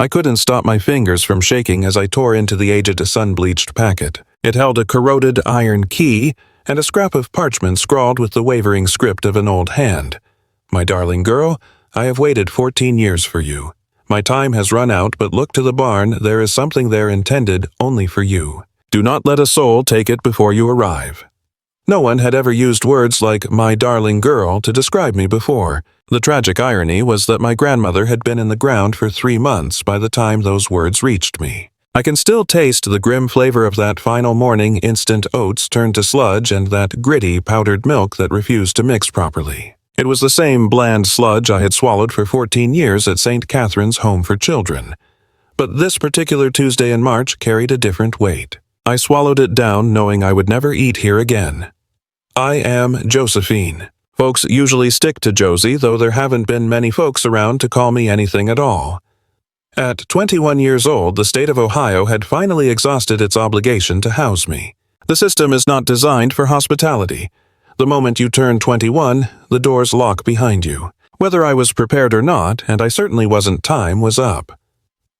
I couldn't stop my fingers from shaking as I tore into the aged sun-bleached packet. It held a corroded iron key and a scrap of parchment scrawled with the wavering script of an old hand. My darling girl, I have waited 14 years for you. My time has run out, but look to the barn, there is something there intended only for you. Do not let a soul take it before you arrive. No one had ever used words like my darling girl to describe me before. The tragic irony was that my grandmother had been in the ground for 3 months by the time those words reached me. I can still taste the grim flavor of that final morning instant oats turned to sludge and that gritty powdered milk that refused to mix properly. It was the same bland sludge I had swallowed for 14 years at St. Catherine's Home for Children. But this particular Tuesday in March carried a different weight. I swallowed it down knowing I would never eat here again. I am Josephine. Folks usually stick to Josie, though there haven't been many folks around to call me anything at all. At 21 years old, the state of Ohio had finally exhausted its obligation to house me. The system is not designed for hospitality. The moment you turn 21, the doors lock behind you. Whether I was prepared or not, and I certainly wasn't, time was up.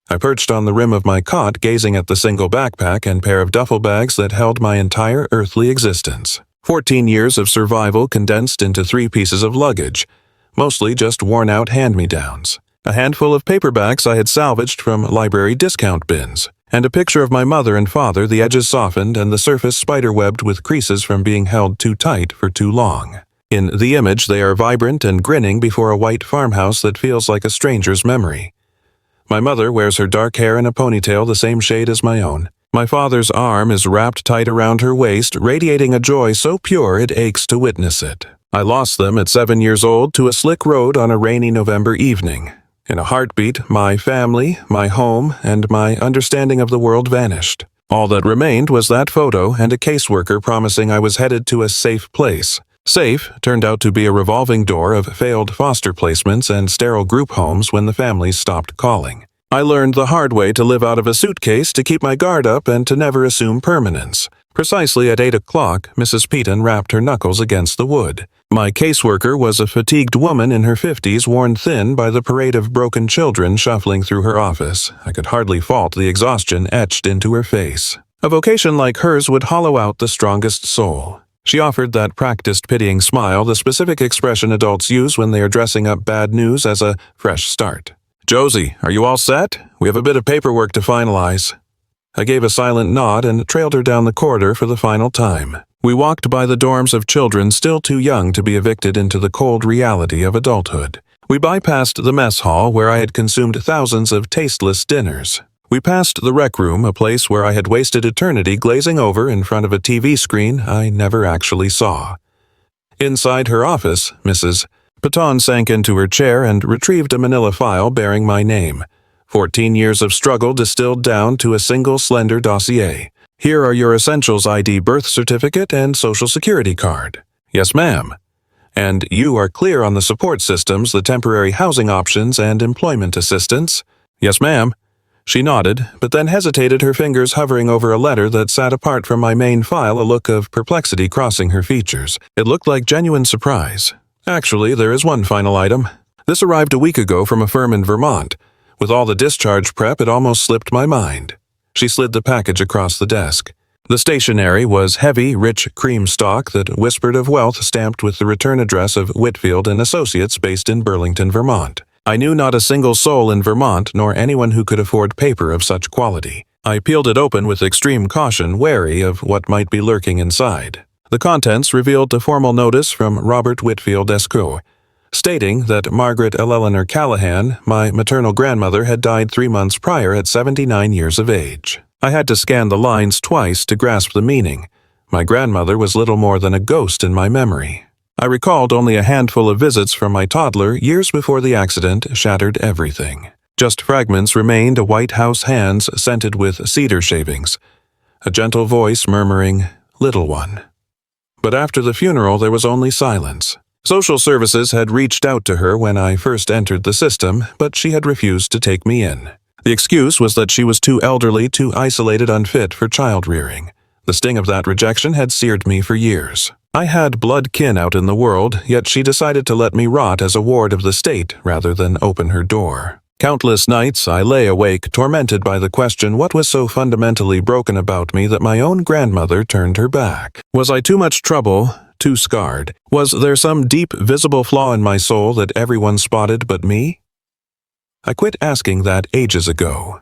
I perched on the rim of my cot, gazing at the single backpack and pair of duffel bags that held my entire earthly existence. 14 years of survival condensed into 3 pieces of luggage, mostly just worn-out hand-me-downs. A handful of paperbacks I had salvaged from library discount bins, and a picture of my mother and father, the edges softened and the surface spider-webbed with creases from being held too tight for too long. In the image, they are vibrant and grinning before a white farmhouse that feels like a stranger's memory. My mother wears her dark hair in a ponytail the same shade as my own. My father's arm is wrapped tight around her waist, radiating a joy so pure it aches to witness it. I lost them at 7 years old to a slick road on a rainy November evening. In a heartbeat, my family, my home, and my understanding of the world vanished. All that remained was that photo and a caseworker promising I was headed to a safe place. Safe turned out to be a revolving door of failed foster placements and sterile group homes when the families stopped calling. I learned the hard way to live out of a suitcase, to keep my guard up, and to never assume permanence. Precisely at 8 o'clock, Mrs. Peaton rapped her knuckles against the wood. My caseworker was a fatigued woman in her 50s, worn thin by the parade of broken children shuffling through her office. I could hardly fault the exhaustion etched into her face. A vocation like hers would hollow out the strongest soul. She offered that practiced pitying smile, the specific expression adults use when they are dressing up bad news as a fresh start. "Josie, are you all set? We have a bit of paperwork to finalize." I gave a silent nod and trailed her down the corridor for the final time. We walked by the dorms of children still too young to be evicted into the cold reality of adulthood. We bypassed the mess hall where I had consumed thousands of tasteless dinners. We passed the rec room, a place where I had wasted eternity glazing over in front of a TV screen I never actually saw. Inside her office, Mrs. Peaton sank into her chair and retrieved a manila file bearing my name. 14 years of struggle distilled down to a single slender dossier. Here are your essentials ID, birth certificate, and social security card. Yes, ma'am. And you are clear on the support systems, the temporary housing options, and employment assistance. Yes, ma'am. She nodded, but then hesitated, her fingers hovering over a letter that sat apart from my main file, a look of perplexity crossing her features. It looked like genuine surprise. Actually, there is one final item. This arrived a week ago from a firm in Vermont. With all the discharge prep, it almost slipped my mind. She slid the package across the desk. The stationery was heavy, rich cream stock that whispered of wealth, stamped with the return address of Whitfield & Associates based in Burlington, Vermont. I knew not a single soul in Vermont, nor anyone who could afford paper of such quality. I peeled it open with extreme caution, wary of what might be lurking inside. The contents revealed a formal notice from Robert Whitfield Esco, stating that Margaret Eleanor Callahan, my maternal grandmother, had died 3 months prior at 79 years of age. I had to scan the lines twice to grasp the meaning. My grandmother was little more than a ghost in my memory. I recalled only a handful of visits from my toddler years before the accident shattered everything. Just fragments remained, a white house hands scented with cedar shavings, a gentle voice murmuring, "Little one." But after the funeral, there was only silence. Social services had reached out to her when I first entered the system, but she had refused to take me in. The excuse was that she was too elderly, too isolated, unfit for child-rearing. The sting of that rejection had seared me for years. I had blood kin out in the world, yet she decided to let me rot as a ward of the state rather than open her door. Countless nights I lay awake, tormented by the question what was so fundamentally broken about me that my own grandmother turned her back. Was I too much trouble, too scarred? Was there some deep, visible flaw in my soul that everyone spotted but me? I quit asking that ages ago.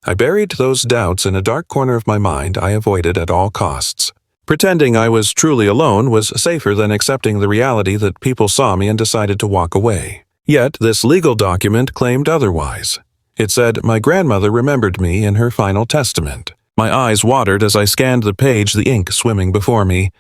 I buried those doubts in a dark corner of my mind I avoided at all costs. Pretending I was truly alone was safer than accepting the reality that people saw me and decided to walk away. Yet this legal document claimed otherwise. It said my grandmother remembered me in her final testament. My eyes watered as I scanned the page, the ink swimming before me.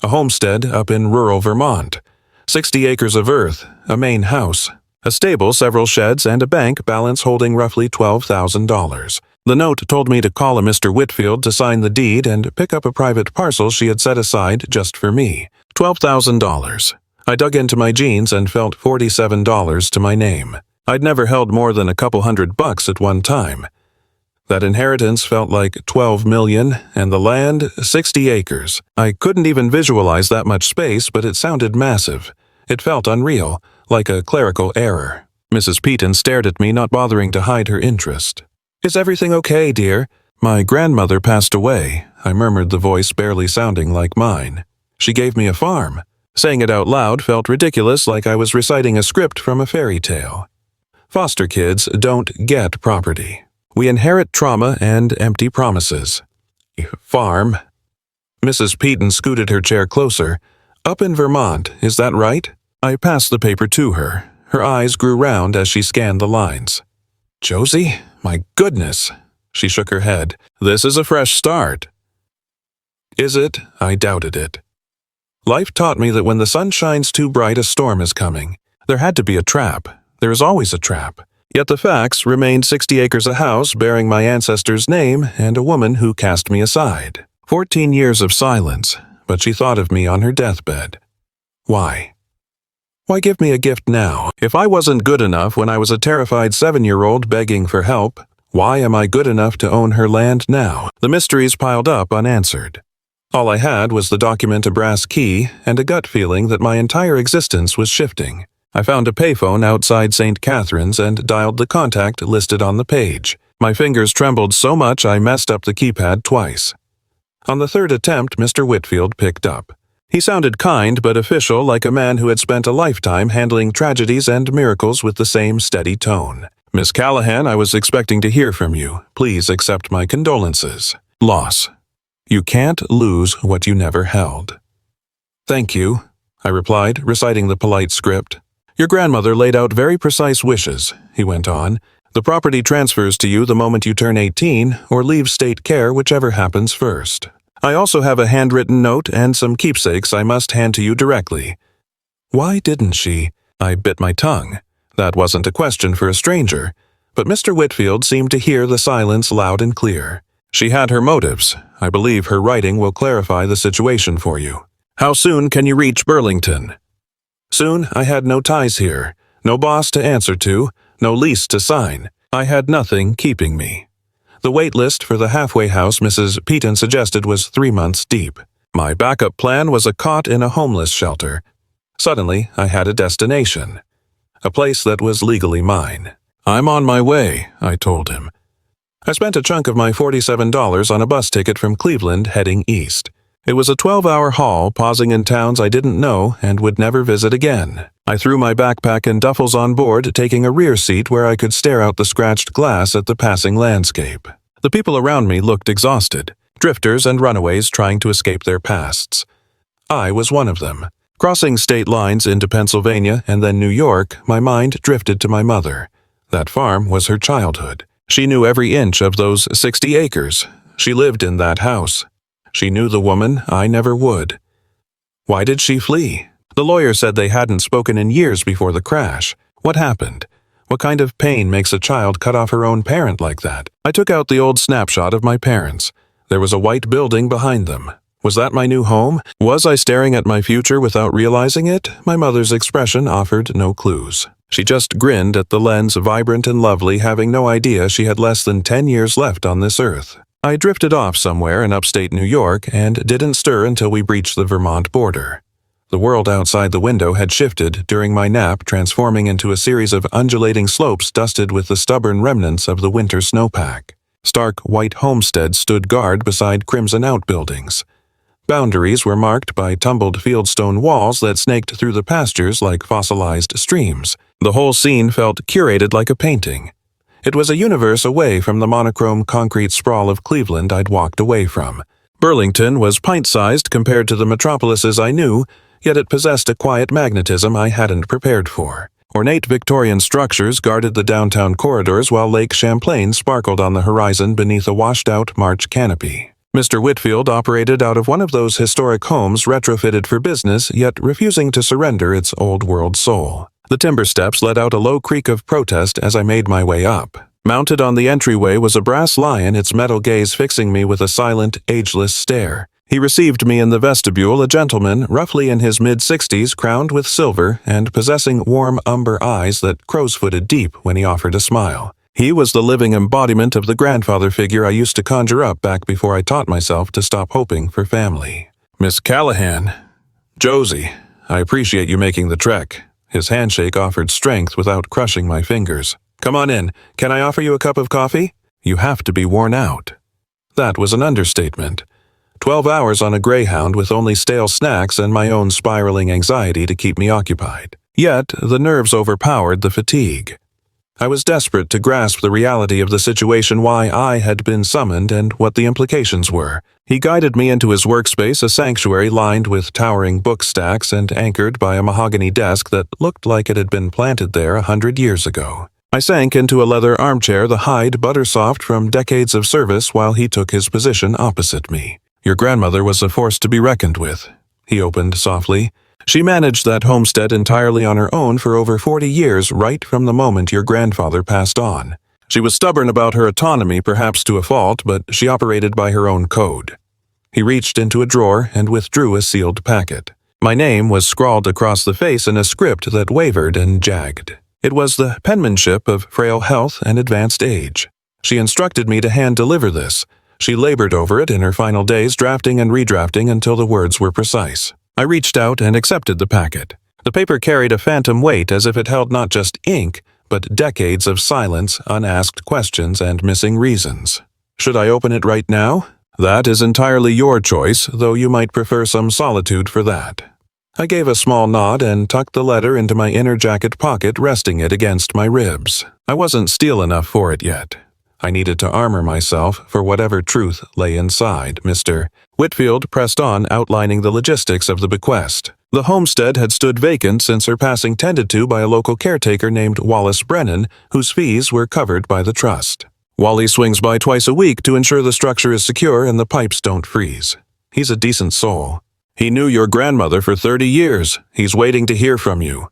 A homestead up in rural Vermont. 60 acres of earth, a main house, a stable, several sheds, and a bank balance holding roughly $12,000. The note told me to call a Mr. Whitfield to sign the deed and pick up a private parcel she had set aside just for me. $12,000. I dug into my jeans and felt $47 to my name. I'd never held more than a couple $100 at one time. That inheritance felt like $12 million, and the land 60 acres. I couldn't even visualize that much space, but it sounded massive. It felt unreal, like a clerical error. Mrs. Peaton stared at me, not bothering to hide her interest. "Is everything okay, dear?" "My grandmother passed away," I murmured, the voice barely sounding like mine. "She gave me a farm." Saying it out loud felt ridiculous, like I was reciting a script from a fairy tale. Foster kids don't get property. We inherit trauma and empty promises. Farm. Mrs. Peaton scooted her chair closer. "Up in Vermont, is that right?" I passed the paper to her. Her eyes grew round as she scanned the lines. "Josie, my goodness." She shook her head. "This is a fresh start." Is it? I doubted it. Life taught me that when the sun shines too bright, a storm is coming. There had to be a trap. There is always a trap. Yet the facts remained 60 acres a house bearing my ancestor's name and a woman who cast me aside. 14 years of silence, but she thought of me on her deathbed. Why? Why give me a gift now? If I wasn't good enough when I was a terrified 7-year-old begging for help, why am I good enough to own her land now? The mysteries piled up unanswered. All I had was the document, a brass key, and a gut feeling that my entire existence was shifting. I found a payphone outside St. Catherine's and dialed the contact listed on the page. My fingers trembled so much I messed up the keypad twice. On the third attempt, Mr. Whitfield picked up. He sounded kind but official, like a man who had spent a lifetime handling tragedies and miracles with the same steady tone. "Miss Callahan, I was expecting to hear from you. Please accept my condolences. Loss. You can't lose what you never held." "Thank you," I replied, reciting the polite script. "Your grandmother laid out very precise wishes," he went on. "The property transfers to you the moment you turn 18 or leave state care, whichever happens first. I also have a handwritten note and some keepsakes I must hand to you directly." Why didn't she? I bit my tongue. That wasn't a question for a stranger, but Mr. Whitfield seemed to hear the silence loud and clear. "She had her motives. I believe her writing will clarify the situation for you. How soon can you reach Burlington?" Soon. I had no ties here, no boss to answer to, no lease to sign. I had nothing keeping me. The wait list for the halfway house Mrs. Peaton suggested was 3 months deep. My backup plan was a cot in a homeless shelter. Suddenly, I had a destination. A place that was legally mine. "I'm on my way," I told him. I spent a chunk of my $47 on a bus ticket from Cleveland heading east. It was a 12-hour haul, pausing in towns I didn't know and would never visit again. I threw my backpack and duffels on board, taking a rear seat where I could stare out the scratched glass at the passing landscape. The people around me looked exhausted, drifters and runaways trying to escape their pasts. I was one of them. Crossing state lines into Pennsylvania and then New York, my mind drifted to my mother. That farm was her childhood. She knew every inch of those 60 acres. She lived in that house. She knew the woman I never would. Why did she flee? The lawyer said they hadn't spoken in years before the crash. What happened? What kind of pain makes a child cut off her own parent like that? I took out the old snapshot of my parents. There was a white building behind them. Was that my new home? Was I staring at my future without realizing it? My mother's expression offered no clues. She just grinned at the lens, vibrant and lovely, having no idea she had less than 10 years left on this earth. I drifted off somewhere in upstate New York and didn't stir until we breached the Vermont border. The world outside the window had shifted during my nap, transforming into a series of undulating slopes dusted with the stubborn remnants of the winter snowpack. Stark white homesteads stood guard beside crimson outbuildings. Boundaries were marked by tumbled fieldstone walls that snaked through the pastures like fossilized streams. The whole scene felt curated like a painting. It was a universe away from the monochrome concrete sprawl of Cleveland I'd walked away from. Burlington was pint-sized compared to the metropolises I knew, yet it possessed a quiet magnetism I hadn't prepared for. Ornate Victorian structures guarded the downtown corridors while Lake Champlain sparkled on the horizon beneath a washed-out March canopy. Mr. Whitfield operated out of one of those historic homes retrofitted for business, yet refusing to surrender its old-world soul. The timber steps let out a low creak of protest as I made my way up. Mounted on the entryway was a brass lion, its metal gaze fixing me with a silent, ageless stare. He received me in the vestibule, a gentleman, roughly in his mid-60s, crowned with silver and possessing warm umber eyes that crow's-footed deep when he offered a smile. He was the living embodiment of the grandfather figure I used to conjure up back before I taught myself to stop hoping for family. "Miss Callahan. Josie, I appreciate you making the trek." His handshake offered strength without crushing my fingers. "Come on in. Can I offer you a cup of coffee? You have to be worn out." That was an understatement. 12 hours on a Greyhound with only stale snacks and my own spiraling anxiety to keep me occupied. Yet, the nerves overpowered the fatigue. I was desperate to grasp the reality of the situation, why I had been summoned, and what the implications were. He guided me into his workspace, a sanctuary lined with towering book stacks and anchored by a mahogany desk that looked like it had been planted there 100 years ago. I sank into a leather armchair, the hide butter-soft from decades of service, while he took his position opposite me. "Your grandmother was a force to be reckoned with," he opened softly. "She managed that homestead entirely on her own for over 40 years, right from the moment your grandfather passed on. She was stubborn about her autonomy, perhaps to a fault, but she operated by her own code." He reached into a drawer and withdrew a sealed packet. My name was scrawled across the face in a script that wavered and jagged. It was the penmanship of frail health and advanced age. She instructed me to hand-deliver this. She labored over it in her final days, drafting and redrafting until the words were precise. I reached out and accepted the packet. The paper carried a phantom weight as if it held not just ink, but decades of silence, unasked questions, and missing reasons. Should I open it right now? That is entirely your choice, though you might prefer some solitude for that. I gave a small nod and tucked the letter into my inner jacket pocket, resting it against my ribs. I wasn't steel enough for it yet. I needed to armor myself for whatever truth lay inside. Mr. Whitfield pressed on, outlining the logistics of the bequest. The homestead had stood vacant since her passing, tended to by a local caretaker named Wallace Brennan, whose fees were covered by the trust. Wally swings by twice a week to ensure the structure is secure and the pipes don't freeze. He's a decent soul. He knew your grandmother for 30 years. He's waiting to hear from you.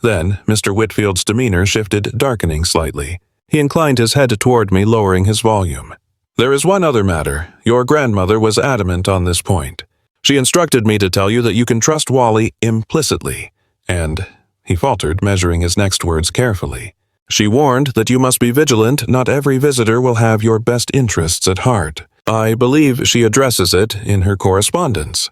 Then, Mr. Whitfield's demeanor shifted, darkening slightly. He inclined his head toward me, lowering his volume. "There is one other matter. Your grandmother was adamant on this point. She instructed me to tell you that you can trust Wally implicitly, and," he faltered, measuring his next words carefully, "she warned that you must be vigilant. Not every visitor will have your best interests at heart. I believe she addresses it in her correspondence.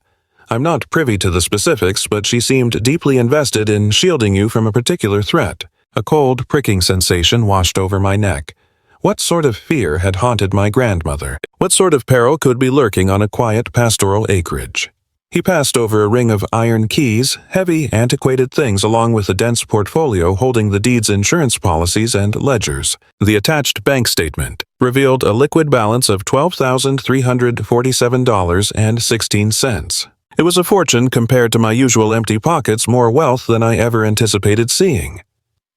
I'm not privy to the specifics, but she seemed deeply invested in shielding you from a particular threat." A cold, pricking sensation washed over my neck. What sort of fear had haunted my grandmother? What sort of peril could be lurking on a quiet pastoral acreage? He passed over a ring of iron keys, heavy, antiquated things, along with a dense portfolio holding the deed's insurance policies and ledgers. The attached bank statement revealed a liquid balance of $12,347.16. It was a fortune compared to my usual empty pockets, more wealth than I ever anticipated seeing.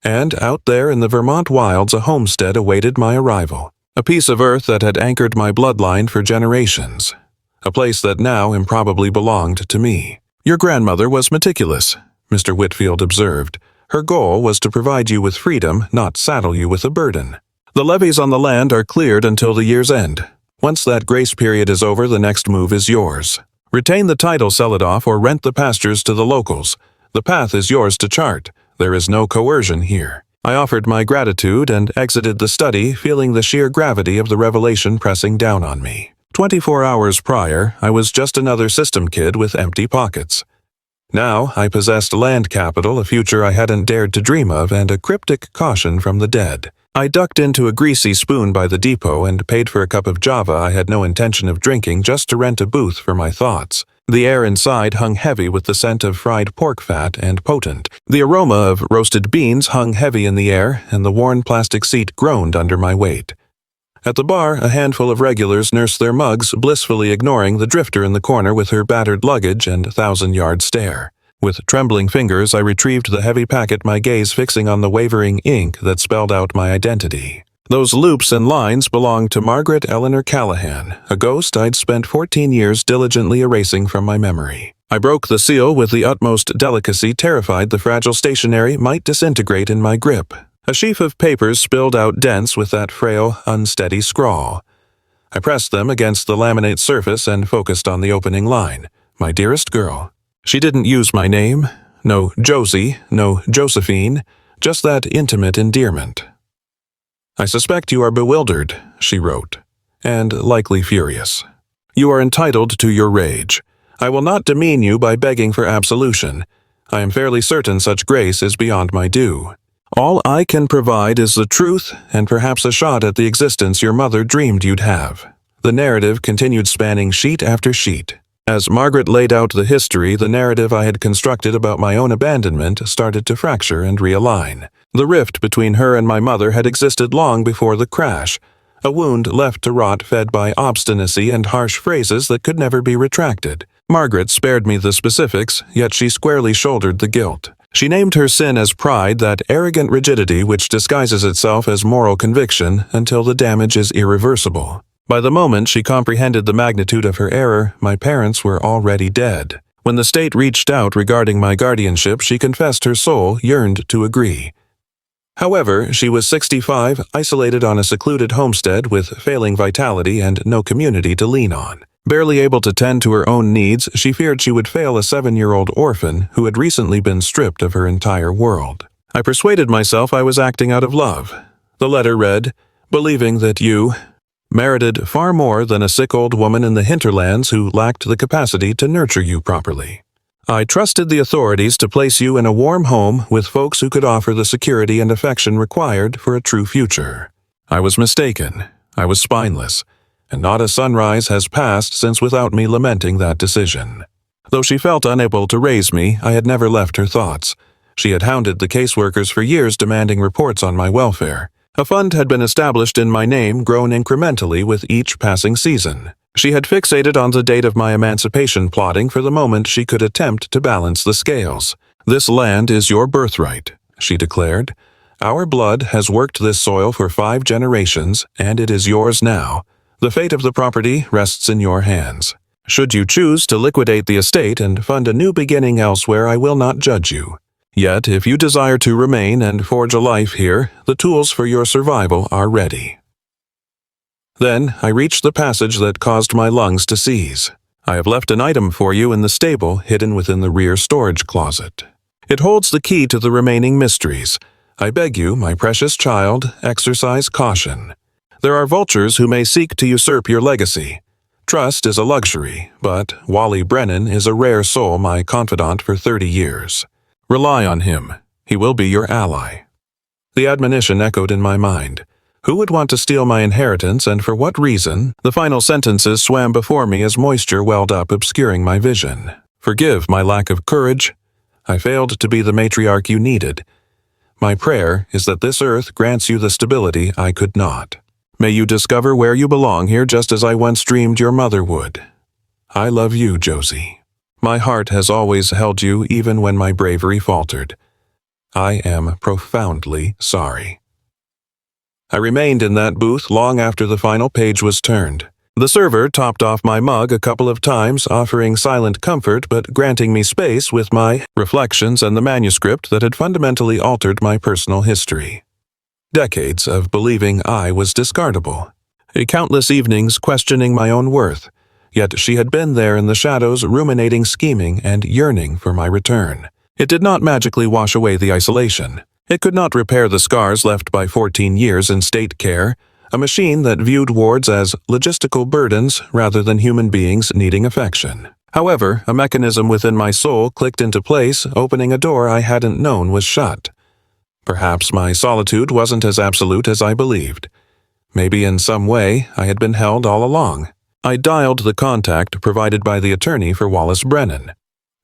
And out there in the Vermont wilds, a homestead awaited my arrival. A piece of earth that had anchored my bloodline for generations. A place that now improbably belonged to me. "Your grandmother was meticulous," Mr. Whitfield observed. "Her goal was to provide you with freedom, not saddle you with a burden. The levies on the land are cleared until the year's end. Once that grace period is over, the next move is yours. Retain the title, sell it off, or rent the pastures to the locals. The path is yours to chart. There is no coercion here." I offered my gratitude and exited the study, feeling the sheer gravity of the revelation pressing down on me. 24 hours prior, I was just another system kid with empty pockets. Now I possessed land capital, a future I hadn't dared to dream of, and a cryptic caution from the dead. I ducked into a greasy spoon by the depot and paid for a cup of java I had no intention of drinking just to rent a booth for my thoughts. The air inside hung heavy with the scent of fried pork fat and potent. The aroma of roasted beans hung heavy in the air, and the worn plastic seat groaned under my weight. At the bar, a handful of regulars nursed their mugs, blissfully ignoring the drifter in the corner with her battered luggage and thousand-yard stare. With trembling fingers, I retrieved the heavy packet, my gaze fixing on the wavering ink that spelled out my identity. Those loops and lines belonged to Margaret Eleanor Callahan, a ghost I'd spent 14 years diligently erasing from my memory. I broke the seal with the utmost delicacy, terrified the fragile stationery might disintegrate in my grip. A sheaf of papers spilled out dense with that frail, unsteady scrawl. I pressed them against the laminate surface and focused on the opening line. My dearest girl. She didn't use my name. No Josie, no Josephine, just that intimate endearment. I suspect you are bewildered, she wrote, and likely furious. You are entitled to your rage. I will not demean you by begging for absolution. I am fairly certain such grace is beyond my due. All I can provide is the truth and perhaps a shot at the existence your mother dreamed you'd have. The narrative continued, spanning sheet after sheet. As Margaret laid out the history, the narrative I had constructed about my own abandonment started to fracture and realign. The rift between her and my mother had existed long before the crash, a wound left to rot fed by obstinacy and harsh phrases that could never be retracted. Margaret spared me the specifics, yet she squarely shouldered the guilt. She named her sin as pride, that arrogant rigidity which disguises itself as moral conviction until the damage is irreversible. By the moment she comprehended the magnitude of her error, my parents were already dead. When the state reached out regarding my guardianship, she confessed her soul yearned to agree. However, she was 65, isolated on a secluded homestead with failing vitality and no community to lean on. Barely able to tend to her own needs, she feared she would fail a 7-year-old orphan who had recently been stripped of her entire world. I persuaded myself I was acting out of love. The letter read, believing that you merited far more than a sick old woman in the hinterlands who lacked the capacity to nurture you properly. I trusted the authorities to place you in a warm home with folks who could offer the security and affection required for a true future. I was mistaken. I was spineless, and not a sunrise has passed since without me lamenting that decision. Though she felt unable to raise me, I had never left her thoughts. She had hounded the caseworkers for years, demanding reports on my welfare. A fund had been established in my name, grown incrementally with each passing season. She had fixated on the date of my emancipation, plotting for the moment she could attempt to balance the scales. This land is your birthright, she declared. Our blood has worked this soil for 5 generations, and it is yours now. The fate of the property rests in your hands. Should you choose to liquidate the estate and fund a new beginning elsewhere, I will not judge you. Yet, if you desire to remain and forge a life here, the tools for your survival are ready. Then I reached the passage that caused my lungs to seize. I have left an item for you in the stable, hidden within the rear storage closet. It holds the key to the remaining mysteries. I beg you, my precious child, exercise caution. There are vultures who may seek to usurp your legacy. Trust is a luxury, but Wally Brennan is a rare soul, my confidant for 30 years. Rely on him. He will be your ally. The admonition echoed in my mind. Who would want to steal my inheritance, and for what reason? The final sentences swam before me as moisture welled up, obscuring my vision. Forgive my lack of courage. I failed to be the matriarch you needed. My prayer is that this earth grants you the stability I could not. May you discover where you belong here, just as I once dreamed your mother would. I love you, Josie. My heart has always held you, even when my bravery faltered. I am profoundly sorry. I remained in that booth long after the final page was turned. The server topped off my mug a couple of times, offering silent comfort but granting me space with my reflections and the manuscript that had fundamentally altered my personal history. Decades of believing I was discardable. Countless evenings questioning my own worth. Yet she had been there in the shadows, ruminating, scheming, and yearning for my return. It did not magically wash away the isolation. It could not repair the scars left by 14 years in state care, a machine that viewed wards as logistical burdens rather than human beings needing affection. However, a mechanism within my soul clicked into place, opening a door I hadn't known was shut. Perhaps my solitude wasn't as absolute as I believed. Maybe in some way I had been held all along. I dialed the contact provided by the attorney for Wallace Brennan.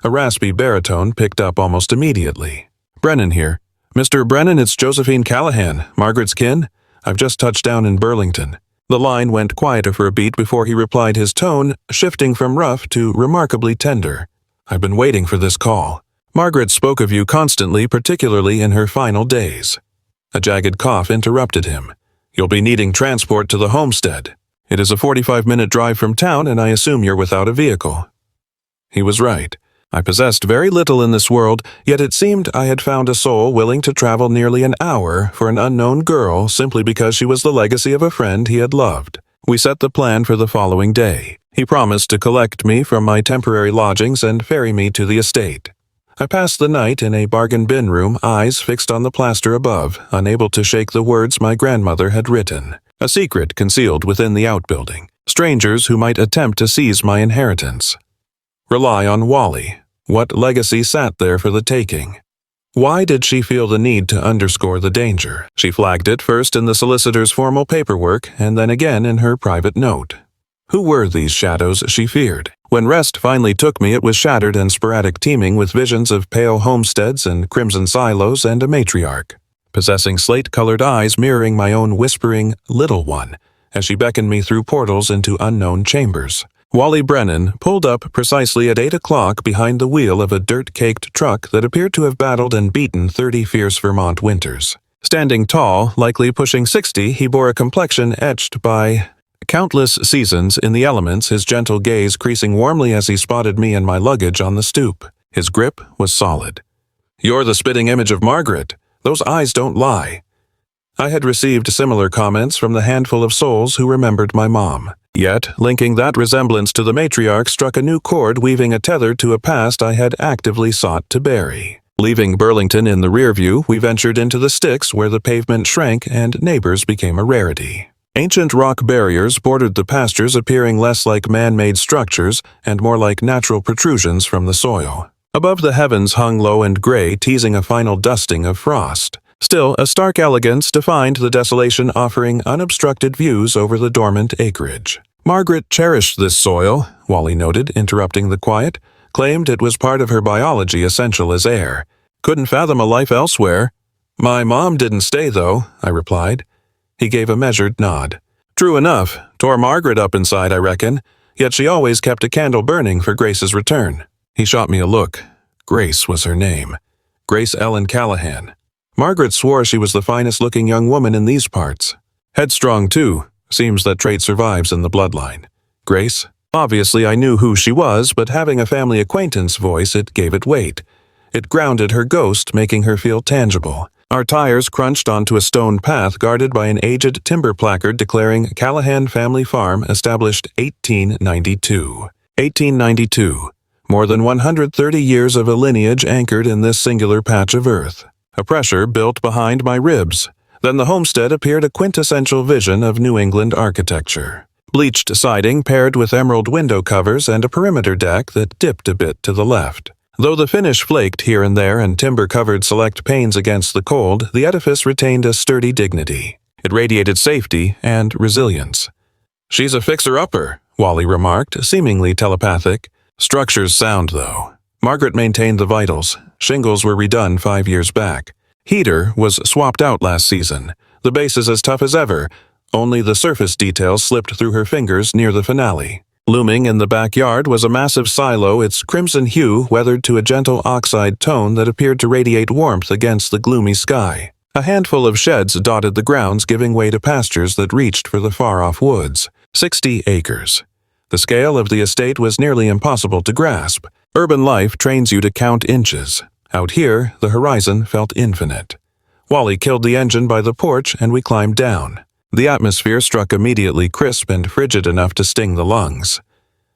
A raspy baritone picked up almost immediately. "Brennan here. Mr. Brennan, it's Josephine Callahan, Margaret's kin. I've just touched down in Burlington." The line went quieter for a beat before he replied, his tone shifting from rough to remarkably tender. "I've been waiting for this call. Margaret spoke of you constantly, particularly in her final days." A jagged cough interrupted him. "You'll be needing transport to the homestead. It is a 45-minute drive from town, and I assume you're without a vehicle." He was right. I possessed very little in this world, yet it seemed I had found a soul willing to travel nearly an hour for an unknown girl simply because she was the legacy of a friend he had loved. We set the plan for the following day. He promised to collect me from my temporary lodgings and ferry me to the estate. I passed the night in a bargain bin room, eyes fixed on the plaster above, unable to shake the words my grandmother had written. A secret concealed within the outbuilding. Strangers who might attempt to seize my inheritance. Rely on Wally. What legacy sat there for the taking? Why did she feel the need to underscore the danger? She flagged it first in the solicitor's formal paperwork and then again in her private note. Who were these shadows she feared? When rest finally took me, it was shattered and sporadic, teeming with visions of pale homesteads and crimson silos and a matriarch, possessing slate-colored eyes mirroring my own whispering, "little one," as she beckoned me through portals into unknown chambers. Wally Brennan pulled up precisely at 8 o'clock behind the wheel of a dirt-caked truck that appeared to have battled and beaten 30 fierce Vermont winters. Standing tall, likely pushing 60, he bore a complexion etched by countless seasons in the elements, his gentle gaze creasing warmly as he spotted me and my luggage on the stoop. His grip was solid. "You're the spitting image of Margaret. Those eyes don't lie." I had received similar comments from the handful of souls who remembered my mom. Yet, linking that resemblance to the matriarch struck a new chord, weaving a tether to a past I had actively sought to bury. Leaving Burlington in the rearview, we ventured into the sticks where the pavement shrank and neighbors became a rarity. Ancient rock barriers bordered the pastures, appearing less like man-made structures and more like natural protrusions from the soil. Above, the heavens hung low and gray, teasing a final dusting of frost. Still, a stark elegance defined the desolation, offering unobstructed views over the dormant acreage. Margaret cherished this soil, Wally noted, interrupting the quiet, claimed it was part of her biology, essential as air. Couldn't fathom a life elsewhere. "My mom didn't stay, though," I replied. He gave a measured nod. "True enough, tore Margaret up inside, I reckon, yet she always kept a candle burning for Grace's return." He shot me a look. Grace was her name. Grace Ellen Callahan. Margaret swore she was the finest-looking young woman in these parts. Headstrong, too. Seems that trait survives in the bloodline. Grace? Obviously I knew who she was, but having a family acquaintance voice, it gave it weight. It grounded her ghost, making her feel tangible. Our tires crunched onto a stone path guarded by an aged timber placard declaring Callahan Family Farm established 1892. 1892. More than 130 years of a lineage anchored in this singular patch of earth. A pressure built behind my ribs. Then the homestead appeared, a quintessential vision of New England architecture. Bleached siding paired with emerald window covers and a perimeter deck that dipped a bit to the left. Though the finish flaked here and there and timber covered select panes against the cold, the edifice retained a sturdy dignity. It radiated safety and resilience. "She's a fixer-upper," Wally remarked, seemingly telepathic. Structure's sound, though. Margaret maintained the vitals. Shingles were redone 5 years back. Heater was swapped out last season. The base is as tough as ever. Only the surface details slipped through her fingers near the finale. Looming in the backyard was a massive silo, its crimson hue weathered to a gentle oxide tone that appeared to radiate warmth against the gloomy sky. A handful of sheds dotted the grounds, giving way to pastures that reached for the far-off woods. 60 acres. The scale of the estate was nearly impossible to grasp. Urban life trains you to count inches. Out here, the horizon felt infinite. Wally killed the engine by the porch, and we climbed down. The atmosphere struck immediately crisp and frigid enough to sting the lungs.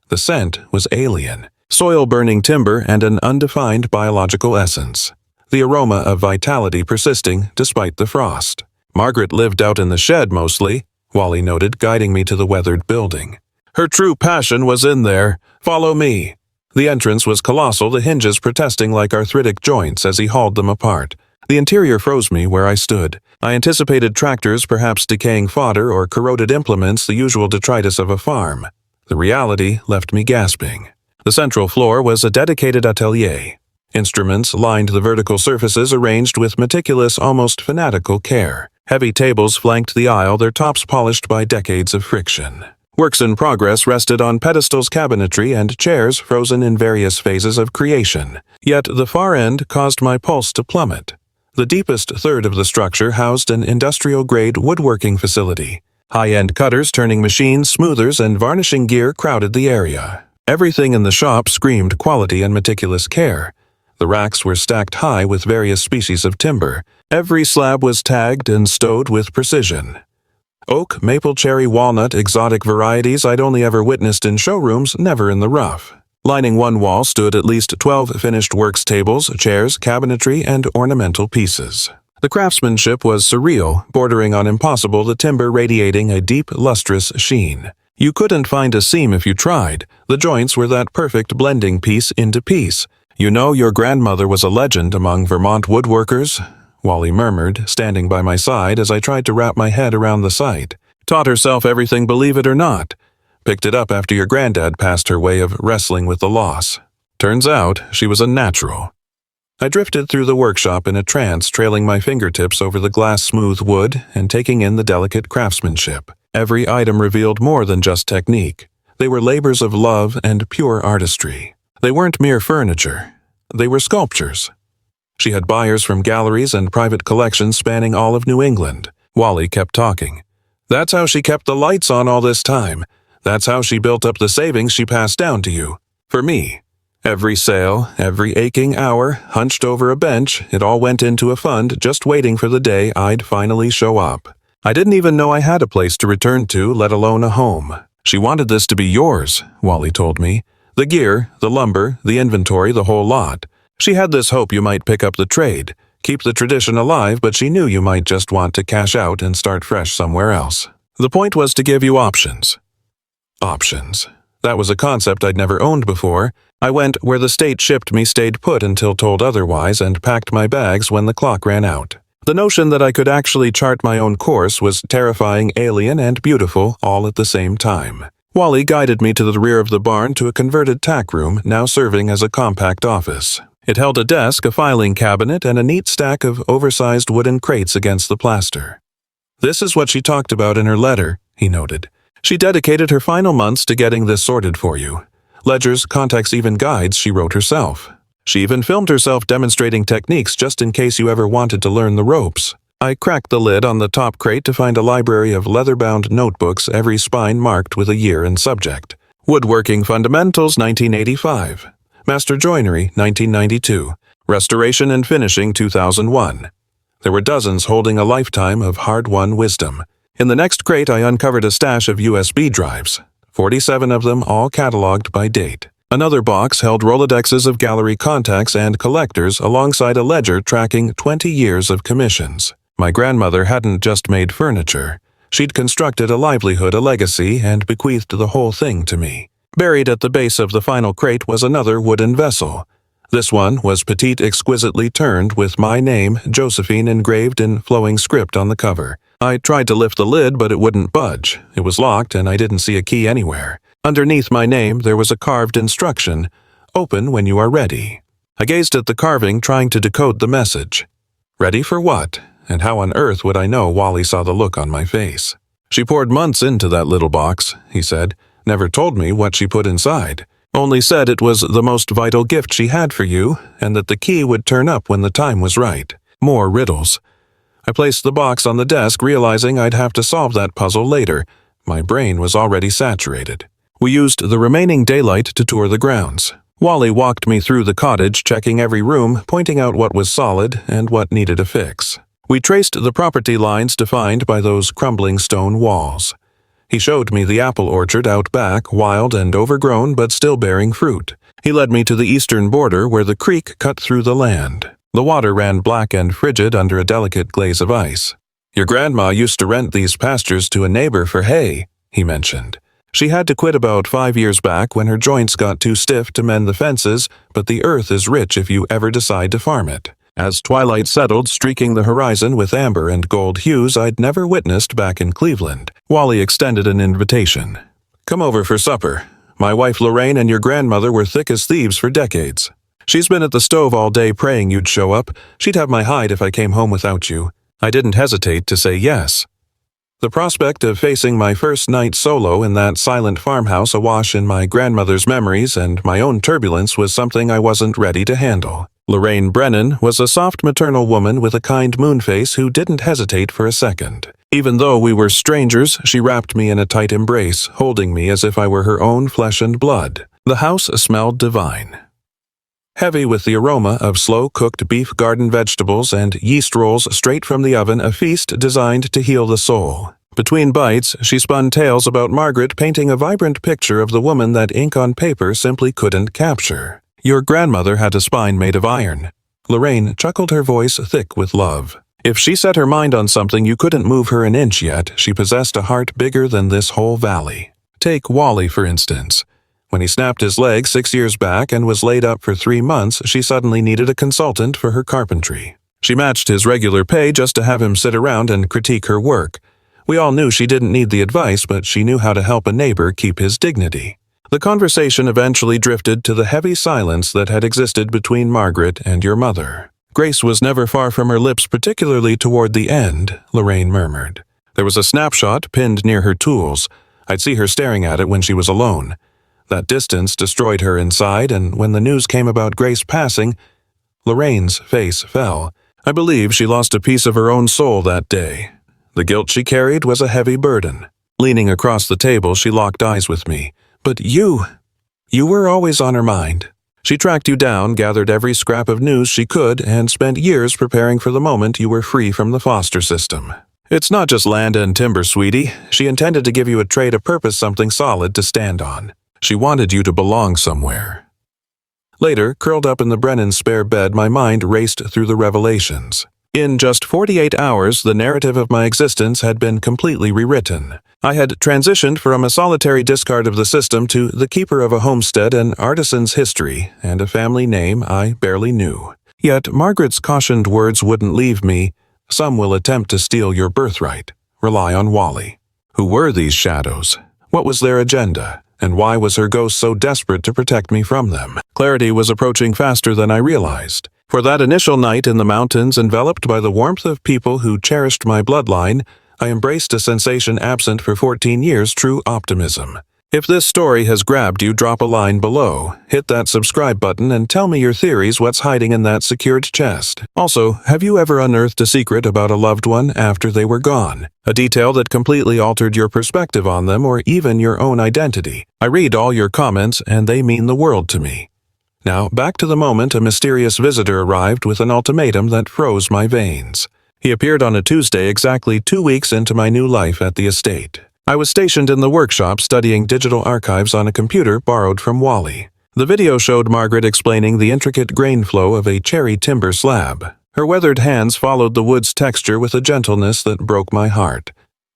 The scent was alien. Soil-burning timber and an undefined biological essence. The aroma of vitality persisting despite the frost. Margaret lived out in the shed mostly. Wally noted, guiding me to the weathered building. Her true passion was in there. Follow me. The entrance was colossal, the hinges protesting like arthritic joints as he hauled them apart. The interior froze me where I stood. I anticipated tractors, perhaps decaying fodder, or corroded implements, the usual detritus of a farm. The reality left me gasping. The central floor was a dedicated atelier. Instruments lined the vertical surfaces arranged with meticulous, almost fanatical care. Heavy tables flanked the aisle, their tops polished by decades of friction. Works in progress rested on pedestals, cabinetry, and chairs frozen in various phases of creation. Yet the far end caused my pulse to plummet. The deepest third of the structure housed an industrial-grade woodworking facility. High-end cutters, turning machines, smoothers, and varnishing gear crowded the area. Everything in the shop screamed quality and meticulous care. The racks were stacked high with various species of timber. Every slab was tagged and stowed with precision. Oak, maple, cherry, walnut, exotic varieties I'd only ever witnessed in showrooms, never in the rough. Lining one wall stood at least 12 finished works tables, chairs, cabinetry, and ornamental pieces. The craftsmanship was surreal, bordering on impossible, the timber radiating a deep, lustrous sheen. You couldn't find a seam if you tried. The joints were that perfect blending piece into piece. You know, your grandmother was a legend among Vermont woodworkers, Wally murmured, standing by my side as I tried to wrap my head around the sight. Taught herself everything, believe it or not. Picked it up after your granddad passed her way of wrestling with the loss. Turns out, she was a natural. I drifted through the workshop in a trance, trailing my fingertips over the glass-smooth wood and taking in the delicate craftsmanship. Every item revealed more than just technique. They were labors of love and pure artistry. They weren't mere furniture. They were sculptures. She had buyers from galleries and private collections spanning all of New England. Wally kept talking. That's how she kept the lights on all this time. That's how she built up the savings she passed down to you. For me. Every sale, every aching hour, hunched over a bench, it all went into a fund just waiting for the day I'd finally show up. I didn't even know I had a place to return to, let alone a home. She wanted this to be yours, Wally told me. The gear, the lumber, the inventory, the whole lot. She had this hope you might pick up the trade, keep the tradition alive, but she knew you might just want to cash out and start fresh somewhere else. The point was to give you options. Options. That was a concept I'd never owned before. I went where the state shipped me, stayed put until told otherwise, and packed my bags when the clock ran out. The notion that I could actually chart my own course was terrifying, alien, and beautiful all at the same time. Wally guided me to the rear of the barn to a converted tack room, now serving as a compact office. It held a desk, a filing cabinet, and a neat stack of oversized wooden crates against the plaster. This is what she talked about in her letter, he noted. She dedicated her final months to getting this sorted for you. Ledgers, contacts, even guides she wrote herself. She even filmed herself demonstrating techniques just in case you ever wanted to learn the ropes. I cracked the lid on the top crate to find a library of leather-bound notebooks, every spine marked with a year and subject. Woodworking Fundamentals, 1985. Master Joinery, 1992. Restoration and Finishing, 2001. There were dozens holding a lifetime of hard-won wisdom. In the next crate, I uncovered a stash of USB drives, 47 of them all cataloged by date. Another box held Rolodexes of gallery contacts and collectors alongside a ledger tracking 20 years of commissions. My grandmother hadn't just made furniture. She'd constructed a livelihood, a legacy, and bequeathed the whole thing to me. Buried at the base of the final crate was another wooden vessel. This one was petite, exquisitely turned, with my name, Josephine, engraved in flowing script on the cover. I tried to lift the lid, but it wouldn't budge. It was locked, and I didn't see a key anywhere. Underneath my name, there was a carved instruction, "Open when you are ready." I gazed at the carving, trying to decode the message. Ready for what? And how on earth would I know Wally saw the look on my face? She poured months into that little box, he said. Never told me what she put inside. Only said it was the most vital gift she had for you, and that the key would turn up when the time was right. More riddles. I placed the box on the desk, realizing I'd have to solve that puzzle later. My brain was already saturated. We used the remaining daylight to tour the grounds. Wally walked me through the cottage, checking every room, pointing out what was solid and what needed a fix. We traced the property lines defined by those crumbling stone walls. He showed me the apple orchard out back, wild and overgrown but still bearing fruit. He led me to the eastern border where the creek cut through the land. The water ran black and frigid under a delicate glaze of ice. Your grandma used to rent these pastures to a neighbor for hay, he mentioned. She had to quit about 5 years back when her joints got too stiff to mend the fences, but the earth is rich if you ever decide to farm it. As twilight settled, streaking the horizon with amber and gold hues I'd never witnessed back in Cleveland, Wally extended an invitation. Come over for supper. My wife Lorraine and your grandmother were thick as thieves for decades. She's been at the stove all day praying you'd show up. She'd have my hide if I came home without you. I didn't hesitate to say yes. The prospect of facing my first night solo in that silent farmhouse awash in my grandmother's memories and my own turbulence was something I wasn't ready to handle. Lorraine Brennan was a soft maternal woman with a kind moon face who didn't hesitate for a second. Even though we were strangers, she wrapped me in a tight embrace, holding me as if I were her own flesh and blood. The house smelled divine. Heavy with the aroma of slow-cooked beef garden vegetables and yeast rolls straight from the oven, a feast designed to heal the soul. Between bites, she spun tales about Margaret, painting a vibrant picture of the woman that ink on paper simply couldn't capture. Your grandmother had a spine made of iron. Lorraine chuckled, her voice thick with love. If she set her mind on something, you couldn't move her an inch yet. She possessed a heart bigger than this whole valley. Take Wally, for instance. When he snapped his leg 6 years back and was laid up for 3 months, she suddenly needed a consultant for her carpentry. She matched his regular pay just to have him sit around and critique her work. We all knew she didn't need the advice, but she knew how to help a neighbor keep his dignity. The conversation eventually drifted to the heavy silence that had existed between Margaret and your mother. Grace was never far from her lips, particularly toward the end, Lorraine murmured. There was a snapshot pinned near her tools. I'd see her staring at it when she was alone. That distance destroyed her inside, and when the news came about Grace passing, Lorraine's face fell. I believe she lost a piece of her own soul that day. The guilt she carried was a heavy burden. Leaning across the table, she locked eyes with me. But you were always on her mind. She tracked you down, gathered every scrap of news she could, and spent years preparing for the moment you were free from the foster system. It's not just land and timber, sweetie. She intended to give you a trade, a purpose, something solid to stand on. She wanted you to belong somewhere. Later, curled up in the Brennan's spare bed, my mind raced through the revelations. In just 48 hours, the narrative of my existence had been completely rewritten. I had transitioned from a solitary discard of the system to the keeper of a homestead, an artisan's history, and a family name I barely knew. Yet Margaret's cautioned words wouldn't leave me. Some will attempt to steal your birthright. Rely on Wally. Who were these shadows? What was their agenda? And why was her ghost so desperate to protect me from them? Clarity was approaching faster than I realized. For that initial night in the mountains, enveloped by the warmth of people who cherished my bloodline, I embraced a sensation absent for 14 years, true optimism. If this story has grabbed you, drop a line below. Hit that subscribe button and tell me your theories, what's hiding in that secured chest. Also, have you ever unearthed a secret about a loved one after they were gone? A detail that completely altered your perspective on them or even your own identity? I read all your comments and they mean the world to me. Now, back to the moment a mysterious visitor arrived with an ultimatum that froze my veins. He appeared on a Tuesday, exactly 2 weeks into my new life at the estate. I was stationed in the workshop studying digital archives on a computer borrowed from Wally. The video showed Margaret explaining the intricate grain flow of a cherry timber slab. Her weathered hands followed the wood's texture with a gentleness that broke my heart.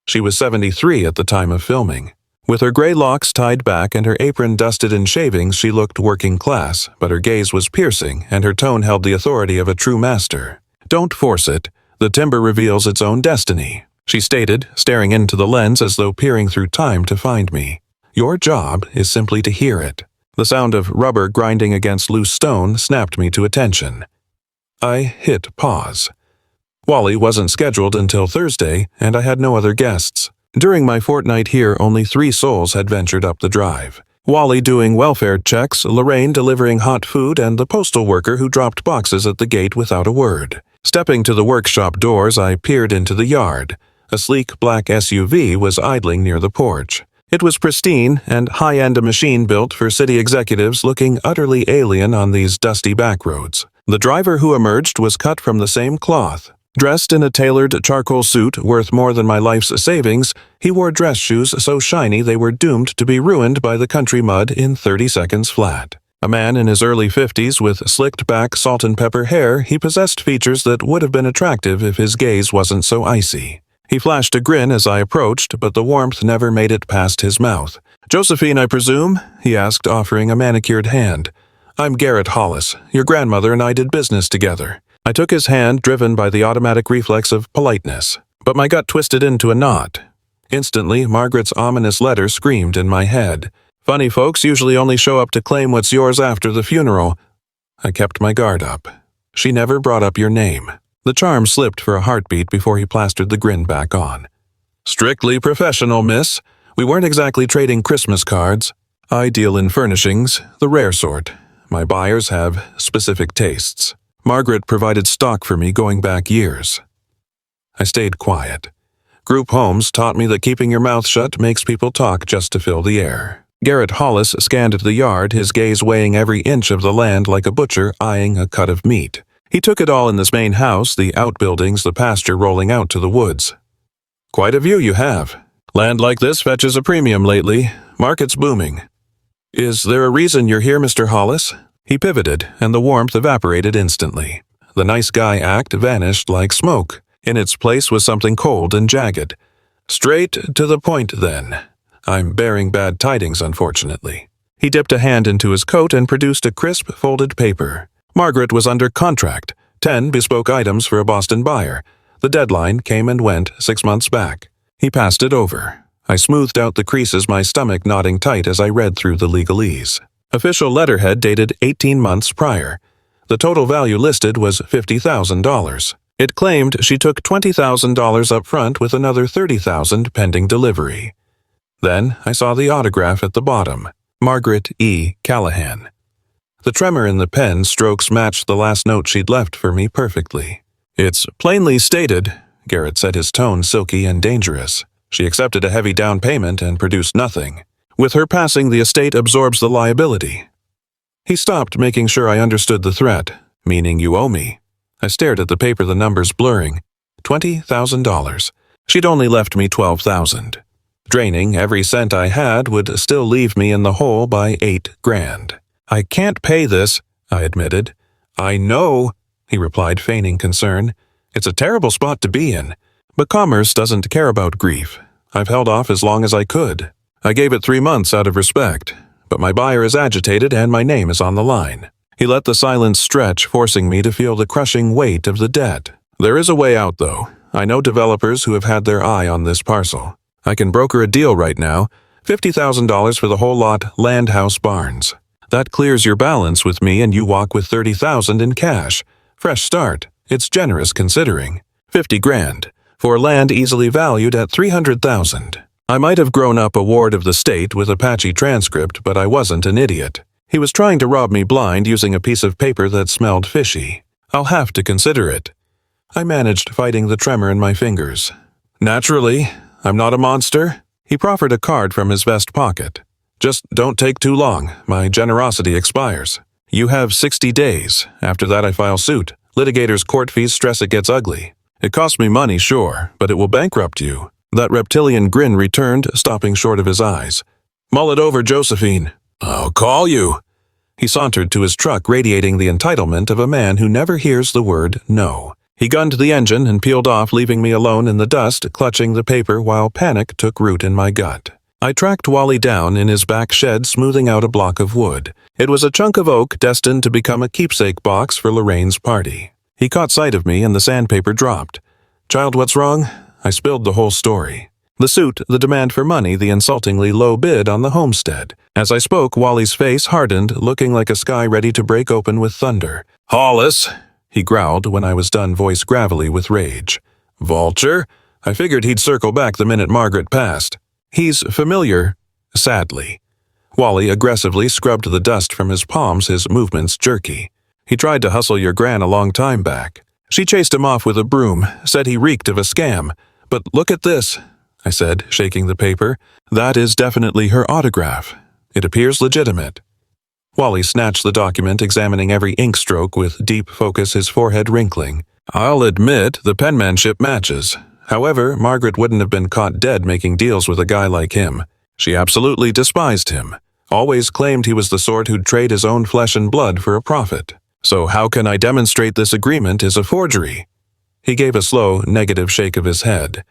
She was 73 at the time of filming. With her gray locks tied back and her apron dusted in shavings, she looked working class, but her gaze was piercing and her tone held the authority of a true master. Don't force it. The timber reveals its own destiny, she stated, staring into the lens as though peering through time to find me. Your job is simply to hear it. The sound of rubber grinding against loose stone snapped me to attention. I hit pause. Wally wasn't scheduled until Thursday, and I had no other guests. During my fortnight here, only 3 souls had ventured up the drive. Wally doing welfare checks, Lorraine delivering hot food, and the postal worker who dropped boxes at the gate without a word. Stepping to the workshop doors, I peered into the yard. A sleek black SUV was idling near the porch. It was pristine and high-end, a machine built for city executives, looking utterly alien on these dusty back roads. The driver who emerged was cut from the same cloth. Dressed in a tailored charcoal suit worth more than my life's savings, he wore dress shoes so shiny they were doomed to be ruined by the country mud in 30 seconds flat. A man in his early 50s with slicked-back salt and pepper hair, he possessed features that would have been attractive if his gaze wasn't so icy. He flashed a grin as I approached, but the warmth never made it past his mouth. "Josephine, I presume?" he asked, offering a manicured hand. "I'm Garrett Hollis. Your grandmother and I did business together." I took his hand, driven by the automatic reflex of politeness, but my gut twisted into a knot. Instantly, Margaret's ominous letter screamed in my head. "Funny folks usually only show up to claim what's yours after the funeral." I kept my guard up. "She never brought up your name." The charm slipped for a heartbeat before he plastered the grin back on. "Strictly professional, miss. We weren't exactly trading Christmas cards. I deal in furnishings, the rare sort. My buyers have specific tastes. Margaret provided stock for me going back years." I stayed quiet. Group homes taught me that keeping your mouth shut makes people talk just to fill the air. Garrett Hollis scanned the yard, his gaze weighing every inch of the land like a butcher eyeing a cut of meat. He took it all in this main house, the outbuildings, the pasture rolling out to the woods. "Quite a view you have. Land like this fetches a premium lately. Market's booming. Is there a reason you're here, Mr. Hollis?" He pivoted, and the warmth evaporated instantly. The nice guy act vanished like smoke. In its place was something cold and jagged. "Straight to the point, then. I'm bearing bad tidings, unfortunately." He dipped a hand into his coat and produced a crisp, folded paper. Margaret was under contract, 10 bespoke items for a Boston buyer. The deadline came and went 6 months back. He passed it over. I smoothed out the creases, my stomach knotting tight as I read through the legalese. Official letterhead dated 18 months prior. The total value listed was $50,000. It claimed she took $20,000 up front with another $30,000 pending delivery. Then I saw the autograph at the bottom, Margaret E. Callahan. The tremor in the pen strokes matched the last note she'd left for me perfectly. "It's plainly stated," Garrett said, his tone silky and dangerous. "She accepted a heavy down payment and produced nothing. With her passing, the estate absorbs the liability." He stopped, making sure I understood the threat. "Meaning you owe me." I stared at the paper, the numbers blurring. $20,000. She'd only left me $12,000. Draining every cent I had would still leave me in the hole by $8,000. "I can't pay this," I admitted. "I know," he replied, feigning concern. "It's a terrible spot to be in. But commerce doesn't care about grief. I've held off as long as I could. I gave it 3 months out of respect. But my buyer is agitated and my name is on the line." He let the silence stretch, forcing me to feel the crushing weight of the debt. "There is a way out, though. I know developers who have had their eye on this parcel. I can broker a deal right now, $50,000 for the whole lot, land, house, barns. That clears your balance with me and you walk with $30,000 in cash. Fresh start. It's generous considering. $50,000 for land easily valued at $300,000. I might have grown up a ward of the state with a patchy transcript, but I wasn't an idiot. He was trying to rob me blind using a piece of paper that smelled fishy. I'll have to consider it. I managed fighting the tremor in my fingers. "Naturally, I'm not a monster." He proffered a card from his vest pocket. "Just don't take too long. My generosity expires. You have 60 days. After that I file suit. Litigators' court fees stress it gets ugly. It costs me money, sure, but it will bankrupt you." That reptilian grin returned, stopping short of his eyes. "Mull it over, Josephine." "I'll call you." He sauntered to his truck, radiating the entitlement of a man who never hears the word no. He gunned the engine and peeled off, leaving me alone in the dust, clutching the paper while panic took root in my gut. I tracked Wally down in his back shed, smoothing out a block of wood. It was a chunk of oak destined to become a keepsake box for Lorraine's party. He caught sight of me and the sandpaper dropped. "Child, what's wrong?" I spilled the whole story. The suit, the demand for money, the insultingly low bid on the homestead. As I spoke, Wally's face hardened, looking like a sky ready to break open with thunder. "Hollis," he growled when I was done, voice gravelly with rage. "Vulture? I figured he'd circle back the minute Margaret passed." "He's familiar," sadly. Wally aggressively scrubbed the dust from his palms, his movements jerky. "He tried to hustle your gran a long time back. She chased him off with a broom, said he reeked of a scam. But look at this," I said, shaking the paper. "That is definitely her autograph. It appears legitimate." Wally snatched the document, examining every ink stroke with deep focus, his forehead wrinkling. "I'll admit the penmanship matches. However, Margaret wouldn't have been caught dead making deals with a guy like him. She absolutely despised him. Always claimed he was the sort who'd trade his own flesh and blood for a profit. So how can I demonstrate this agreement is a forgery?" He gave a slow, negative shake of his head.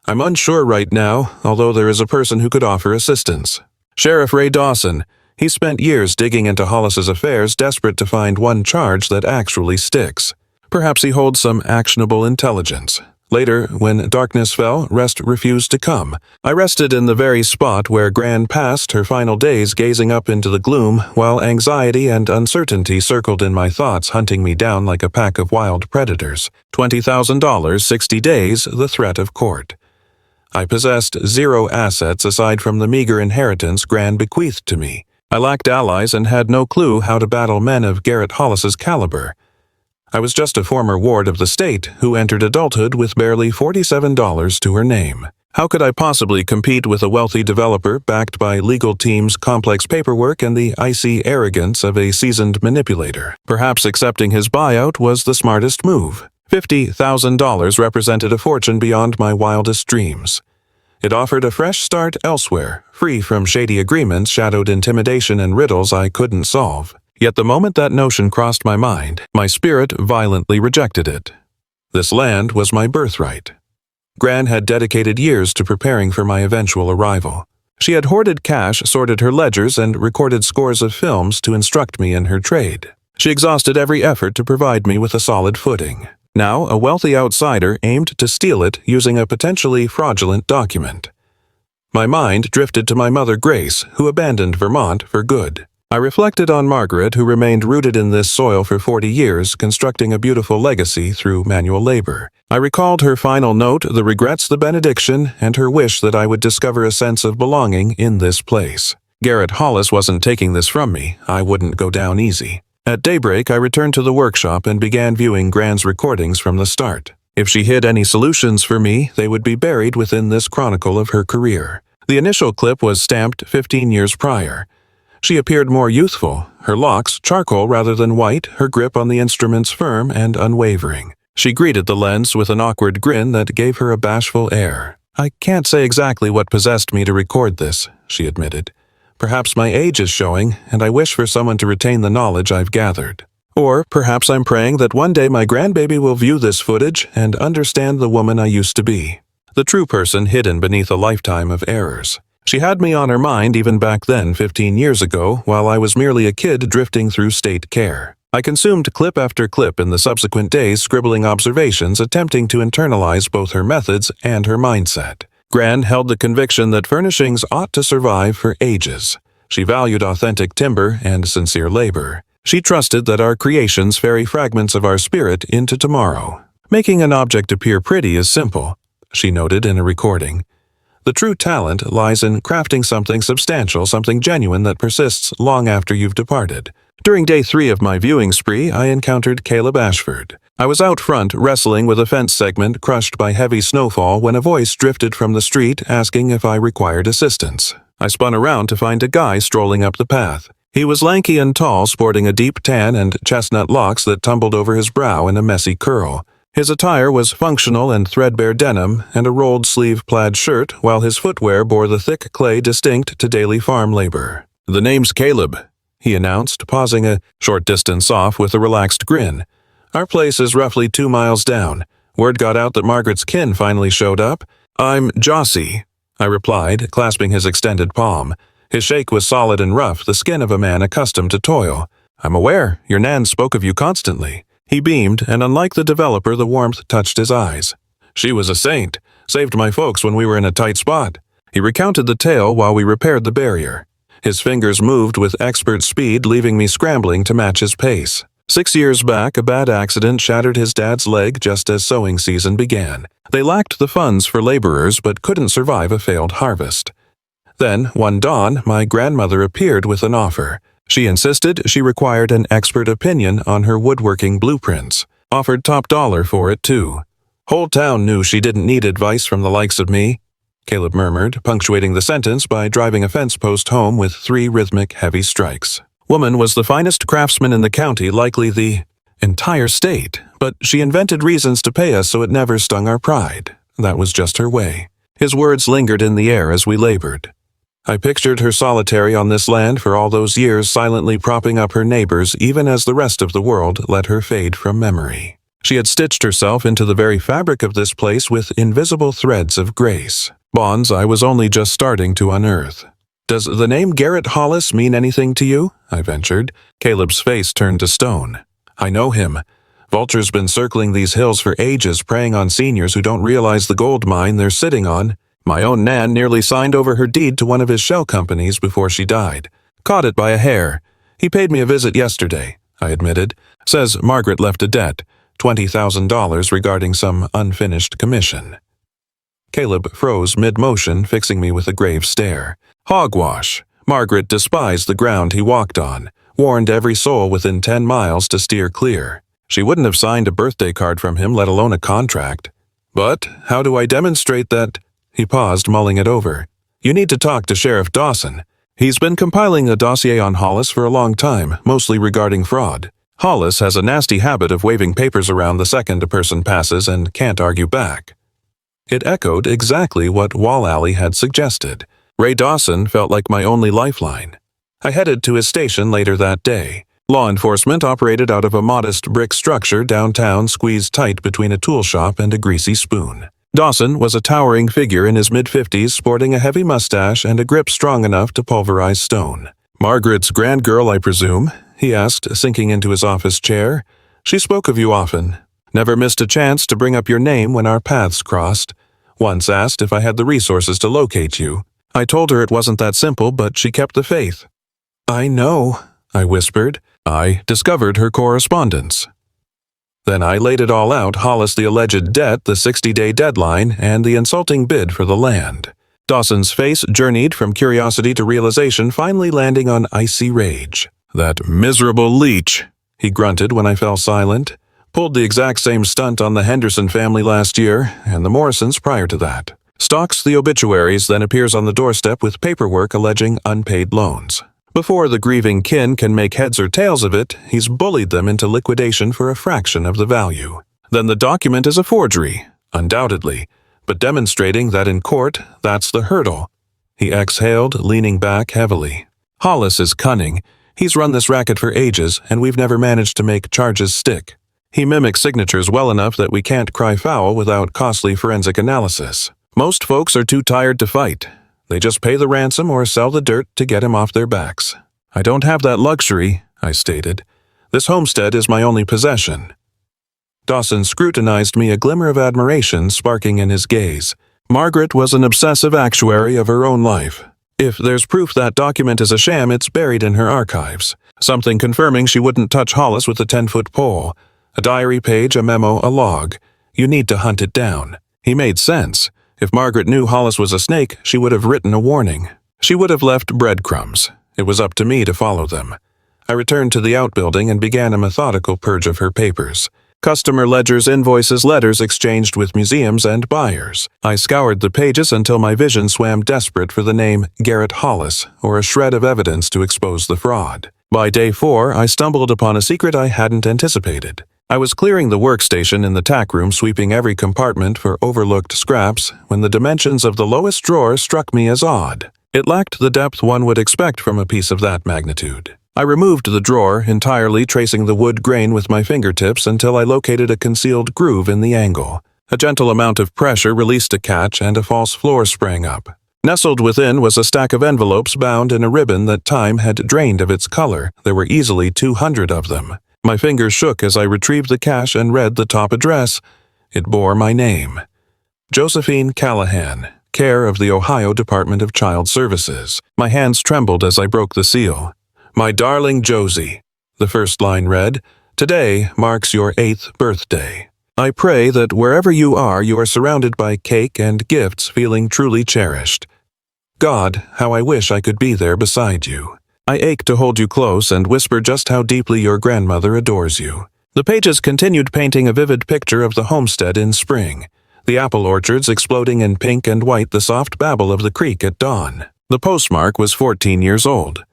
I'm unsure right now, although there is a person who could offer assistance. Sheriff Ray Dawson. He spent years digging into Hollis's affairs, desperate to find one charge that actually sticks. Perhaps he holds some actionable intelligence. Later, when darkness fell, rest refused to come. I rested in the very spot where Gran passed her final days, gazing up into the gloom, while anxiety and uncertainty circled in my thoughts, hunting me down like a pack of wild predators. $20,000, 60 days, the threat of court. I possessed zero assets aside from the meager inheritance Gran bequeathed to me. I lacked allies and had no clue how to battle men of Garrett Hollis's caliber. I was just a former ward of the state who entered adulthood with barely $47 to her name. How could I possibly compete with a wealthy developer backed by legal teams, complex paperwork, and the icy arrogance of a seasoned manipulator? Perhaps accepting his buyout was the smartest move. $50,000 represented a fortune beyond my wildest dreams. It offered a fresh start elsewhere, free from shady agreements, shadowed intimidation, and riddles I couldn't solve. Yet the moment that notion crossed my mind, my spirit violently rejected it. This land was my birthright. Gran had dedicated years to preparing for my eventual arrival. She had hoarded cash, sorted her ledgers, and recorded scores of films to instruct me in her trade. She exhausted every effort to provide me with a solid footing. Now, a wealthy outsider aimed to steal it using a potentially fraudulent document. My mind drifted to my mother Grace, who abandoned Vermont for good. I reflected on Margaret, who remained rooted in this soil for 40 years, constructing a beautiful legacy through manual labor. I recalled her final note, the regrets, the benediction, and her wish that I would discover a sense of belonging in this place. Garrett Hollis wasn't taking this from me. I wouldn't go down easy. At daybreak, I returned to the workshop and began viewing Gran's recordings from the start. If she hid any solutions for me, they would be buried within this chronicle of her career. The initial clip was stamped 15 years prior. She appeared more youthful, her locks charcoal rather than white, her grip on the instruments firm and unwavering. She greeted the lens with an awkward grin that gave her a bashful air. "I can't say exactly what possessed me to record this," she admitted. "Perhaps my age is showing, and I wish for someone to retain the knowledge I've gathered. Or perhaps I'm praying that one day my grandbaby will view this footage and understand the woman I used to be. The true person hidden beneath a lifetime of errors." She had me on her mind even back then, 15 years ago, while I was merely a kid drifting through state care. I consumed clip after clip in the subsequent days, scribbling observations, attempting to internalize both her methods and her mindset. Gran held the conviction that furnishings ought to survive for ages. She valued authentic timber and sincere labor. She trusted that our creations ferry fragments of our spirit into tomorrow. "Making an object appear pretty is simple," she noted in a recording. "The true talent lies in crafting something substantial, something genuine that persists long after you've departed." During day 3 of my viewing spree, I encountered Caleb Ashford. I was out front wrestling with a fence segment crushed by heavy snowfall when a voice drifted from the street asking if I required assistance. I spun around to find a guy strolling up the path. He was lanky and tall, sporting a deep tan and chestnut locks that tumbled over his brow in a messy curl. His attire was functional and threadbare denim and a rolled-sleeve plaid shirt, while his footwear bore the thick clay distinct to daily farm labor. "The name's Caleb," he announced, pausing a short distance off with a relaxed grin. "Our place is roughly 2 miles down. Word got out that Margaret's kin finally showed up." "I'm Jossie," I replied, clasping his extended palm. His shake was solid and rough, the skin of a man accustomed to toil. "I'm aware. Your Nan spoke of you constantly." He beamed, and unlike the developer, the warmth touched his eyes. "She was a saint. Saved my folks when we were in a tight spot." He recounted the tale while we repaired the barrier. His fingers moved with expert speed, leaving me scrambling to match his pace. 6 years back, a bad accident shattered his dad's leg just as sowing season began. They lacked the funds for laborers but couldn't survive a failed harvest. Then, one dawn, my grandmother appeared with an offer. She insisted she required an expert opinion on her woodworking blueprints. Offered top dollar for it, too. "Whole town knew she didn't need advice from the likes of me," Caleb murmured, punctuating the sentence by driving a fence post home with 3 rhythmic, heavy strikes. Woman was the finest craftsman in the county, likely the entire state, but she invented reasons to pay us so it never stung our pride. That was just her way. His words lingered in the air as we labored. I pictured her solitary on this land for all those years, silently propping up her neighbors even as the rest of the world let her fade from memory. She had stitched herself into the very fabric of this place with invisible threads of grace, bonds I was only just starting to unearth. "Does the name Garrett Hollis mean anything to you?" I ventured. Caleb's face turned to stone. "I know him. Vulture's been circling these hills for ages, preying on seniors who don't realize the gold mine they're sitting on. My own Nan nearly signed over her deed to one of his shell companies before she died. Caught it by a hair. He paid me a visit yesterday," I admitted. "Says Margaret left a debt, $20,000 regarding some unfinished commission." Caleb froze mid-motion, fixing me with a grave stare. Hogwash. Margaret despised the ground he walked on, warned every soul within 10 miles to steer clear. She wouldn't have signed a birthday card from him, let alone a contract. "But how do I demonstrate that?" He paused, mulling it over. "You need to talk to Sheriff Dawson. He's been compiling a dossier on Hollis for a long time, mostly regarding fraud. Hollis has a nasty habit of waving papers around the second a person passes and can't argue back." It echoed exactly what Wall Alley had suggested. Ray Dawson felt like my only lifeline. I headed to his station later that day. Law enforcement operated out of a modest brick structure downtown, squeezed tight between a tool shop and a greasy spoon. Dawson was a towering figure in his mid-50s, sporting a heavy mustache and a grip strong enough to pulverize stone. "Margaret's grand girl, I presume?" he asked, sinking into his office chair. "She spoke of you often. Never missed a chance to bring up your name when our paths crossed. Once asked if I had the resources to locate you. I told her it wasn't that simple, but she kept the faith." "I know," I whispered. I discovered her correspondence. Then I laid it all out, Hollis the alleged debt, the 60-day deadline, and the insulting bid for the land. Dawson's face journeyed from curiosity to realization, finally landing on icy rage. "That miserable leech," he grunted when I fell silent. "Pulled the exact same stunt on the Henderson family last year, and the Morrisons prior to that. Stalks the obituaries, then appears on the doorstep with paperwork alleging unpaid loans. Before the grieving kin can make heads or tails of it, he's bullied them into liquidation for a fraction of the value. Then the document is a forgery, undoubtedly, but demonstrating that in court, that's the hurdle." He exhaled, leaning back heavily. "Hollis is cunning. He's run this racket for ages, and we've never managed to make charges stick. He mimics signatures well enough that we can't cry foul without costly forensic analysis. Most folks are too tired to fight. They just pay the ransom or sell the dirt to get him off their backs. I don't have that luxury," I stated. "This homestead is my only possession." Dawson scrutinized me, a glimmer of admiration sparking in his gaze. Margaret was an obsessive actuary of her own life. If there's proof that document is a sham, it's buried in her archives. Something confirming she wouldn't touch Hollis with a 10-foot pole. A diary page, a memo, a log. You need to hunt it down. He made sense. If Margaret knew Hollis was a snake, she would have written a warning. She would have left breadcrumbs. It was up to me to follow them. I returned to the outbuilding and began a methodical purge of her papers. Customer ledgers, invoices, letters exchanged with museums and buyers. I scoured the pages until my vision swam desperate for the name Garrett Hollis or a shred of evidence to expose the fraud. By day 4, I stumbled upon a secret I hadn't anticipated. I was clearing the workstation in the tack room, sweeping every compartment for overlooked scraps, when the dimensions of the lowest drawer struck me as odd. It lacked the depth one would expect from a piece of that magnitude. I removed the drawer entirely, tracing the wood grain with my fingertips until I located a concealed groove in the angle. A gentle amount of pressure released a catch, and a false floor sprang up. Nestled within was a stack of envelopes bound in a ribbon that time had drained of its color. There were easily 200 of them. My fingers shook as I retrieved the cache and read the top address. It bore my name. Josephine Callahan, care of the Ohio Department of Child Services. My hands trembled as I broke the seal. "My darling Josie," the first line read, "Today marks your 8th birthday. I pray that wherever you are surrounded by cake and gifts, feeling truly cherished. God, how I wish I could be there beside you. I ache to hold you close and whisper just how deeply your grandmother adores you." The pages continued, painting a vivid picture of the homestead in spring, the apple orchards exploding in pink and white, the soft babble of the creek at dawn. The postmark was 14 years old.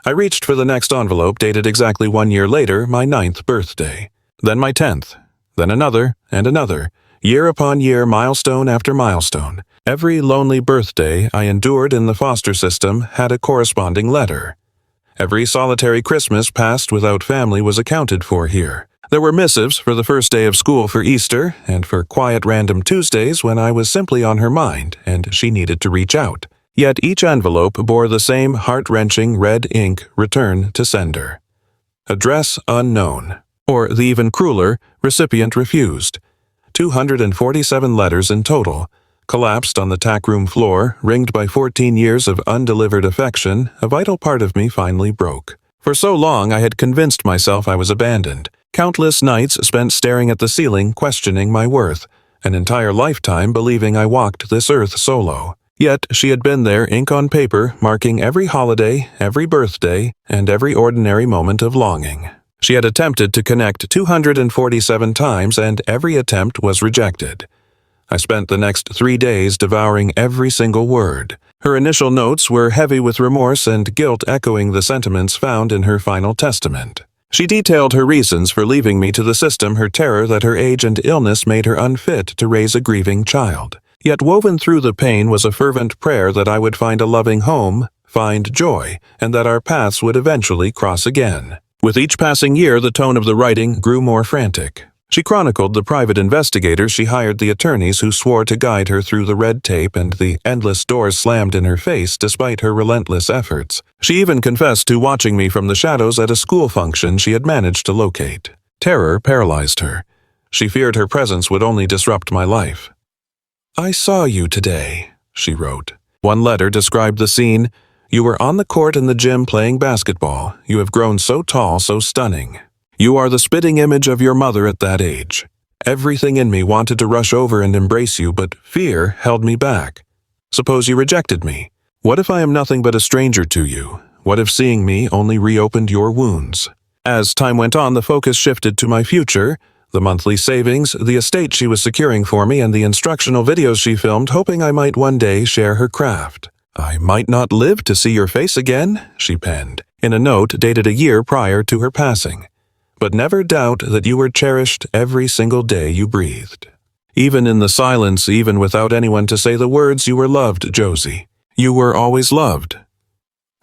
I reached for the next envelope, dated exactly 1 year later, my 9th birthday. Then my 10th. Then another and another. Year upon year, milestone after milestone. Every lonely birthday I endured in the foster system had a corresponding letter. Every solitary Christmas passed without family was accounted for here. There were missives for the first day of school for Easter and for quiet random Tuesdays when I was simply on her mind and she needed to reach out. Yet each envelope bore the same heart-wrenching red ink return to sender. Address unknown. Or the even crueler, recipient refused. 247 letters in total. Collapsed on the tackroom floor, ringed by 14 years of undelivered affection, a vital part of me finally broke. For so long I had convinced myself I was abandoned. Countless nights spent staring at the ceiling, questioning my worth. An entire lifetime believing I walked this earth solo. Yet she had been there, ink on paper, marking every holiday, every birthday, and every ordinary moment of longing. She had attempted to connect 247 times, and every attempt was rejected. I spent the next 3 days devouring every single word. Her initial notes were heavy with remorse and guilt, echoing the sentiments found in her final testament. She detailed her reasons for leaving me to the system, her terror that her age and illness made her unfit to raise a grieving child. Yet woven through the pain was a fervent prayer that I would find a loving home, find joy, and that our paths would eventually cross again. With each passing year, the tone of the writing grew more frantic. She chronicled the private investigators she hired, the attorneys who swore to guide her through the red tape, and the endless doors slammed in her face despite her relentless efforts. She even confessed to watching me from the shadows at a school function she had managed to locate. Terror paralyzed her. She feared her presence would only disrupt my life. "I saw you today," she wrote. One letter described the scene. "You were on the court in the gym playing basketball. You have grown so tall, so stunning. You are the spitting image of your mother at that age. Everything in me wanted to rush over and embrace you, but fear held me back. Suppose you rejected me. What if I am nothing but a stranger to you? What if seeing me only reopened your wounds?" As time went on, the focus shifted to my future, the monthly savings, the estate she was securing for me, and the instructional videos she filmed, hoping I might one day share her craft. "I might not live to see your face again," she penned, in a note dated a year prior to her passing. "But never doubt that you were cherished every single day you breathed. Even in the silence, even without anyone to say the words, you were loved, Josie. You were always loved."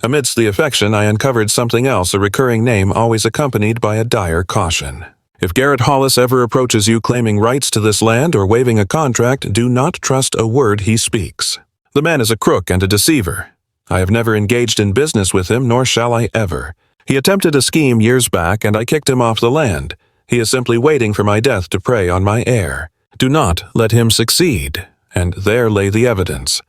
Amidst the affection, I uncovered something else, a recurring name always accompanied by a dire caution. "If Garrett Hollis ever approaches you claiming rights to this land or waiving a contract, do not trust a word he speaks. The man is a crook and a deceiver. I have never engaged in business with him, nor shall I ever. He attempted a scheme years back, and I kicked him off the land. He is simply waiting for my death to prey on my heir. Do not let him succeed." And there lay the evidence.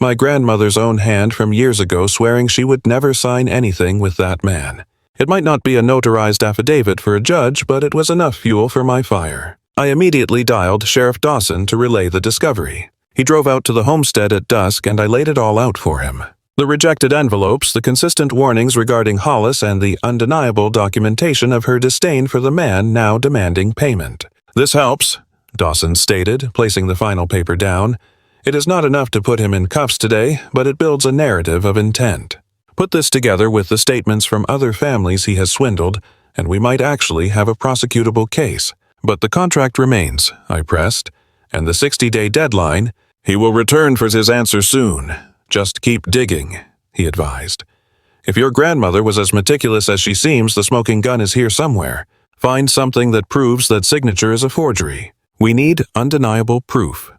My grandmother's own hand from years ago swearing she would never sign anything with that man. It might not be a notarized affidavit for a judge, but it was enough fuel for my fire. I immediately dialed Sheriff Dawson to relay the discovery. He drove out to the homestead at dusk, and I laid it all out for him. The rejected envelopes, the consistent warnings regarding Hollis, and the undeniable documentation of her disdain for the man now demanding payment. "This helps," Dawson stated, placing the final paper down. "It is not enough to put him in cuffs today, but it builds a narrative of intent. Put this together with the statements from other families he has swindled, and we might actually have a prosecutable case. But the contract remains," I pressed, "and the 60-day deadline—" "He will return for his answer soon. Just keep digging," he advised. "If your grandmother was as meticulous as she seems, the smoking gun is here somewhere. Find something that proves that signature is a forgery. We need undeniable proof."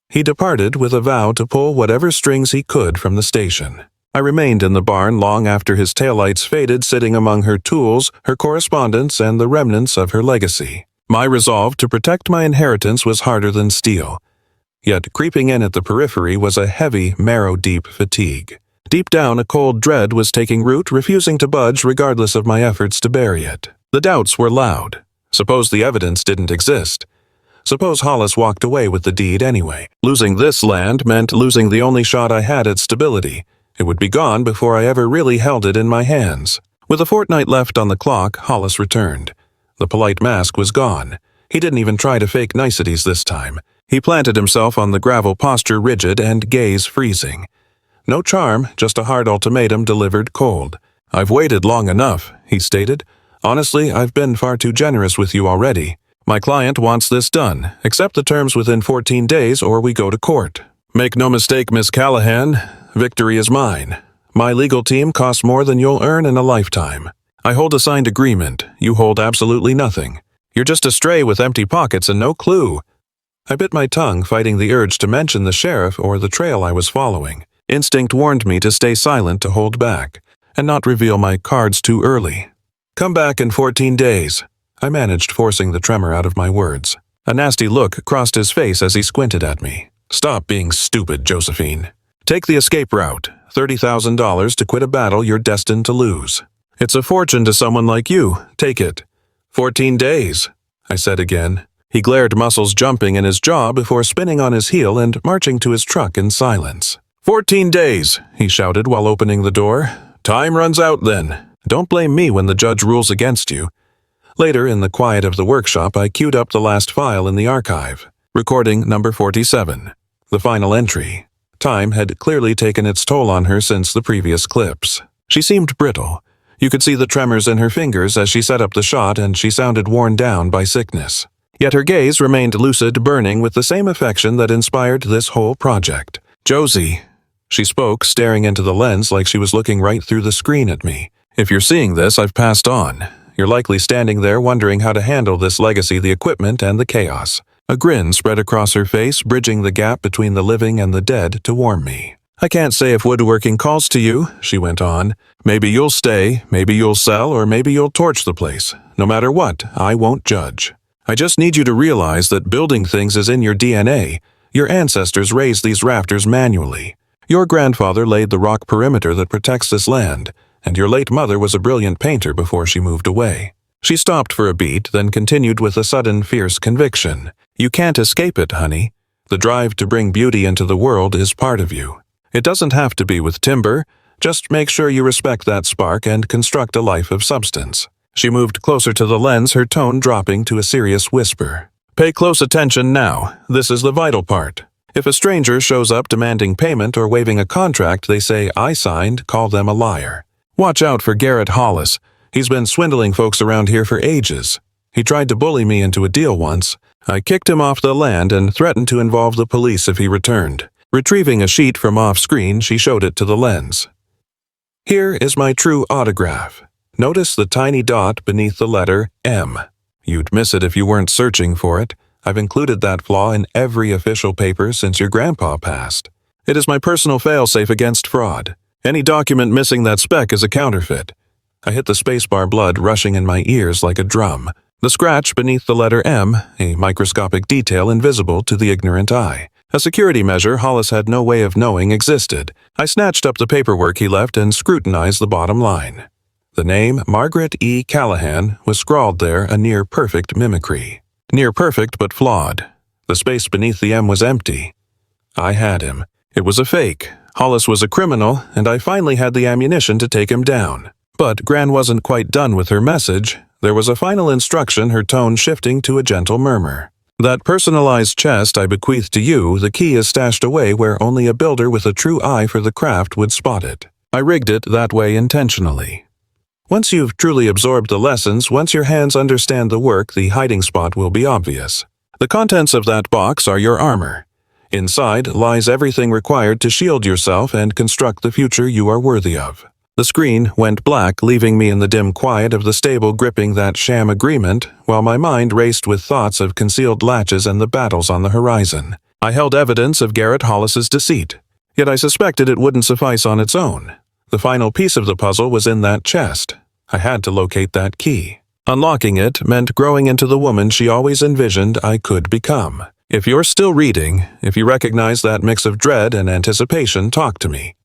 He departed with a vow to pull whatever strings he could from the station. I remained in the barn long after his taillights faded, sitting among her tools, her correspondence, and the remnants of her legacy. My resolve to protect my inheritance was harder than steel. Yet creeping in at the periphery was a heavy, marrow-deep fatigue. Deep down, a cold dread was taking root, refusing to budge regardless of my efforts to bury it. The doubts were loud. Suppose the evidence didn't exist? Suppose Hollis walked away with the deed anyway? Losing this land meant losing the only shot I had at stability. It would be gone before I ever really held it in my hands. With a fortnight left on the clock, Hollis returned. The polite mask was gone. He didn't even try to fake niceties this time. He planted himself on the gravel, posture rigid and gaze freezing. No charm, just a hard ultimatum delivered cold. "I've waited long enough," he stated. "Honestly, I've been far too generous with you already. My client wants this done. Accept the terms within 14 days or we go to court. Make no mistake, Miss Callahan, victory is mine. My legal team costs more than you'll earn in a lifetime. I hold a signed agreement. You hold absolutely nothing. You're just a stray with empty pockets and no clue." I bit my tongue, fighting the urge to mention the sheriff or the trail I was following. Instinct warned me to stay silent, to hold back, and not reveal my cards too early. "Come back in 14 days. I managed forcing the tremor out of my words. A nasty look crossed his face as he squinted at me. "Stop being stupid, Josephine. Take the escape route. $30,000 to quit a battle you're destined to lose. It's a fortune to someone like you. Take it." 14 days, I said again. He glared, muscles jumping in his jaw before spinning on his heel and marching to his truck in silence. 14 days, he shouted while opening the door. "Time runs out then. Don't blame me when the judge rules against you." Later, in the quiet of the workshop, I queued up the last file in the archive. Recording number 47. The final entry. Time had clearly taken its toll on her since the previous clips. She seemed brittle. You could see the tremors in her fingers as she set up the shot, and she sounded worn down by sickness. Yet her gaze remained lucid, burning with the same affection that inspired this whole project. "Josie," she spoke, staring into the lens like she was looking right through the screen at me. "If you're seeing this, I've passed on. You're likely standing there wondering how to handle this legacy, the equipment, and the chaos." A grin spread across her face, bridging the gap between the living and the dead to warm me. "I can't say if woodworking calls to you," she went on. "Maybe you'll stay, maybe you'll sell, or maybe you'll torch the place. No matter what, I won't judge. I just need you to realize that building things is in your DNA. Your ancestors raised these rafters manually. Your grandfather laid the rock perimeter that protects this land, and your late mother was a brilliant painter before she moved away." She stopped for a beat, then continued with a sudden, fierce conviction. "You can't escape it, honey. The drive to bring beauty into the world is part of you. It doesn't have to be with timber. Just make sure you respect that spark and construct a life of substance." She moved closer to the lens, her tone dropping to a serious whisper. "Pay close attention now. This is the vital part. If a stranger shows up demanding payment or waiving a contract they say I signed, call them a liar. Watch out for Garrett Hollis. He's been swindling folks around here for ages. He tried to bully me into a deal once. I kicked him off the land and threatened to involve the police if he returned." Retrieving a sheet from off-screen, she showed it to the lens. "Here is my true autograph. Notice the tiny dot beneath the letter M. You'd miss it if you weren't searching for it. I've included that flaw in every official paper since your grandpa passed. It is my personal failsafe against fraud. Any document missing that speck is a counterfeit." I hit the spacebar, blood rushing in my ears like a drum. The scratch beneath the letter M, a microscopic detail invisible to the ignorant eye. A security measure Hollis had no way of knowing existed. I snatched up the paperwork he left and scrutinized the bottom line. The name, Margaret E. Callahan, was scrawled there, a near-perfect mimicry. Near perfect but flawed. The space beneath the M was empty. I had him. It was a fake. Hollis was a criminal, and I finally had the ammunition to take him down. But Gran wasn't quite done with her message. There was a final instruction, her tone shifting to a gentle murmur. "That personalized chest I bequeath to you, the key is stashed away where only a builder with a true eye for the craft would spot it. I rigged it that way intentionally. Once you've truly absorbed the lessons, once your hands understand the work, the hiding spot will be obvious. The contents of that box are your armor. Inside lies everything required to shield yourself and construct the future you are worthy of." The screen went black, leaving me in the dim quiet of the stable gripping that sham agreement, while my mind raced with thoughts of concealed latches and the battles on the horizon. I held evidence of Garrett Hollis's deceit, yet I suspected it wouldn't suffice on its own. The final piece of the puzzle was in that chest. I had to locate that key. Unlocking it meant growing into the woman she always envisioned I could become. If you're still reading, if you recognize that mix of dread and anticipation, talk to me.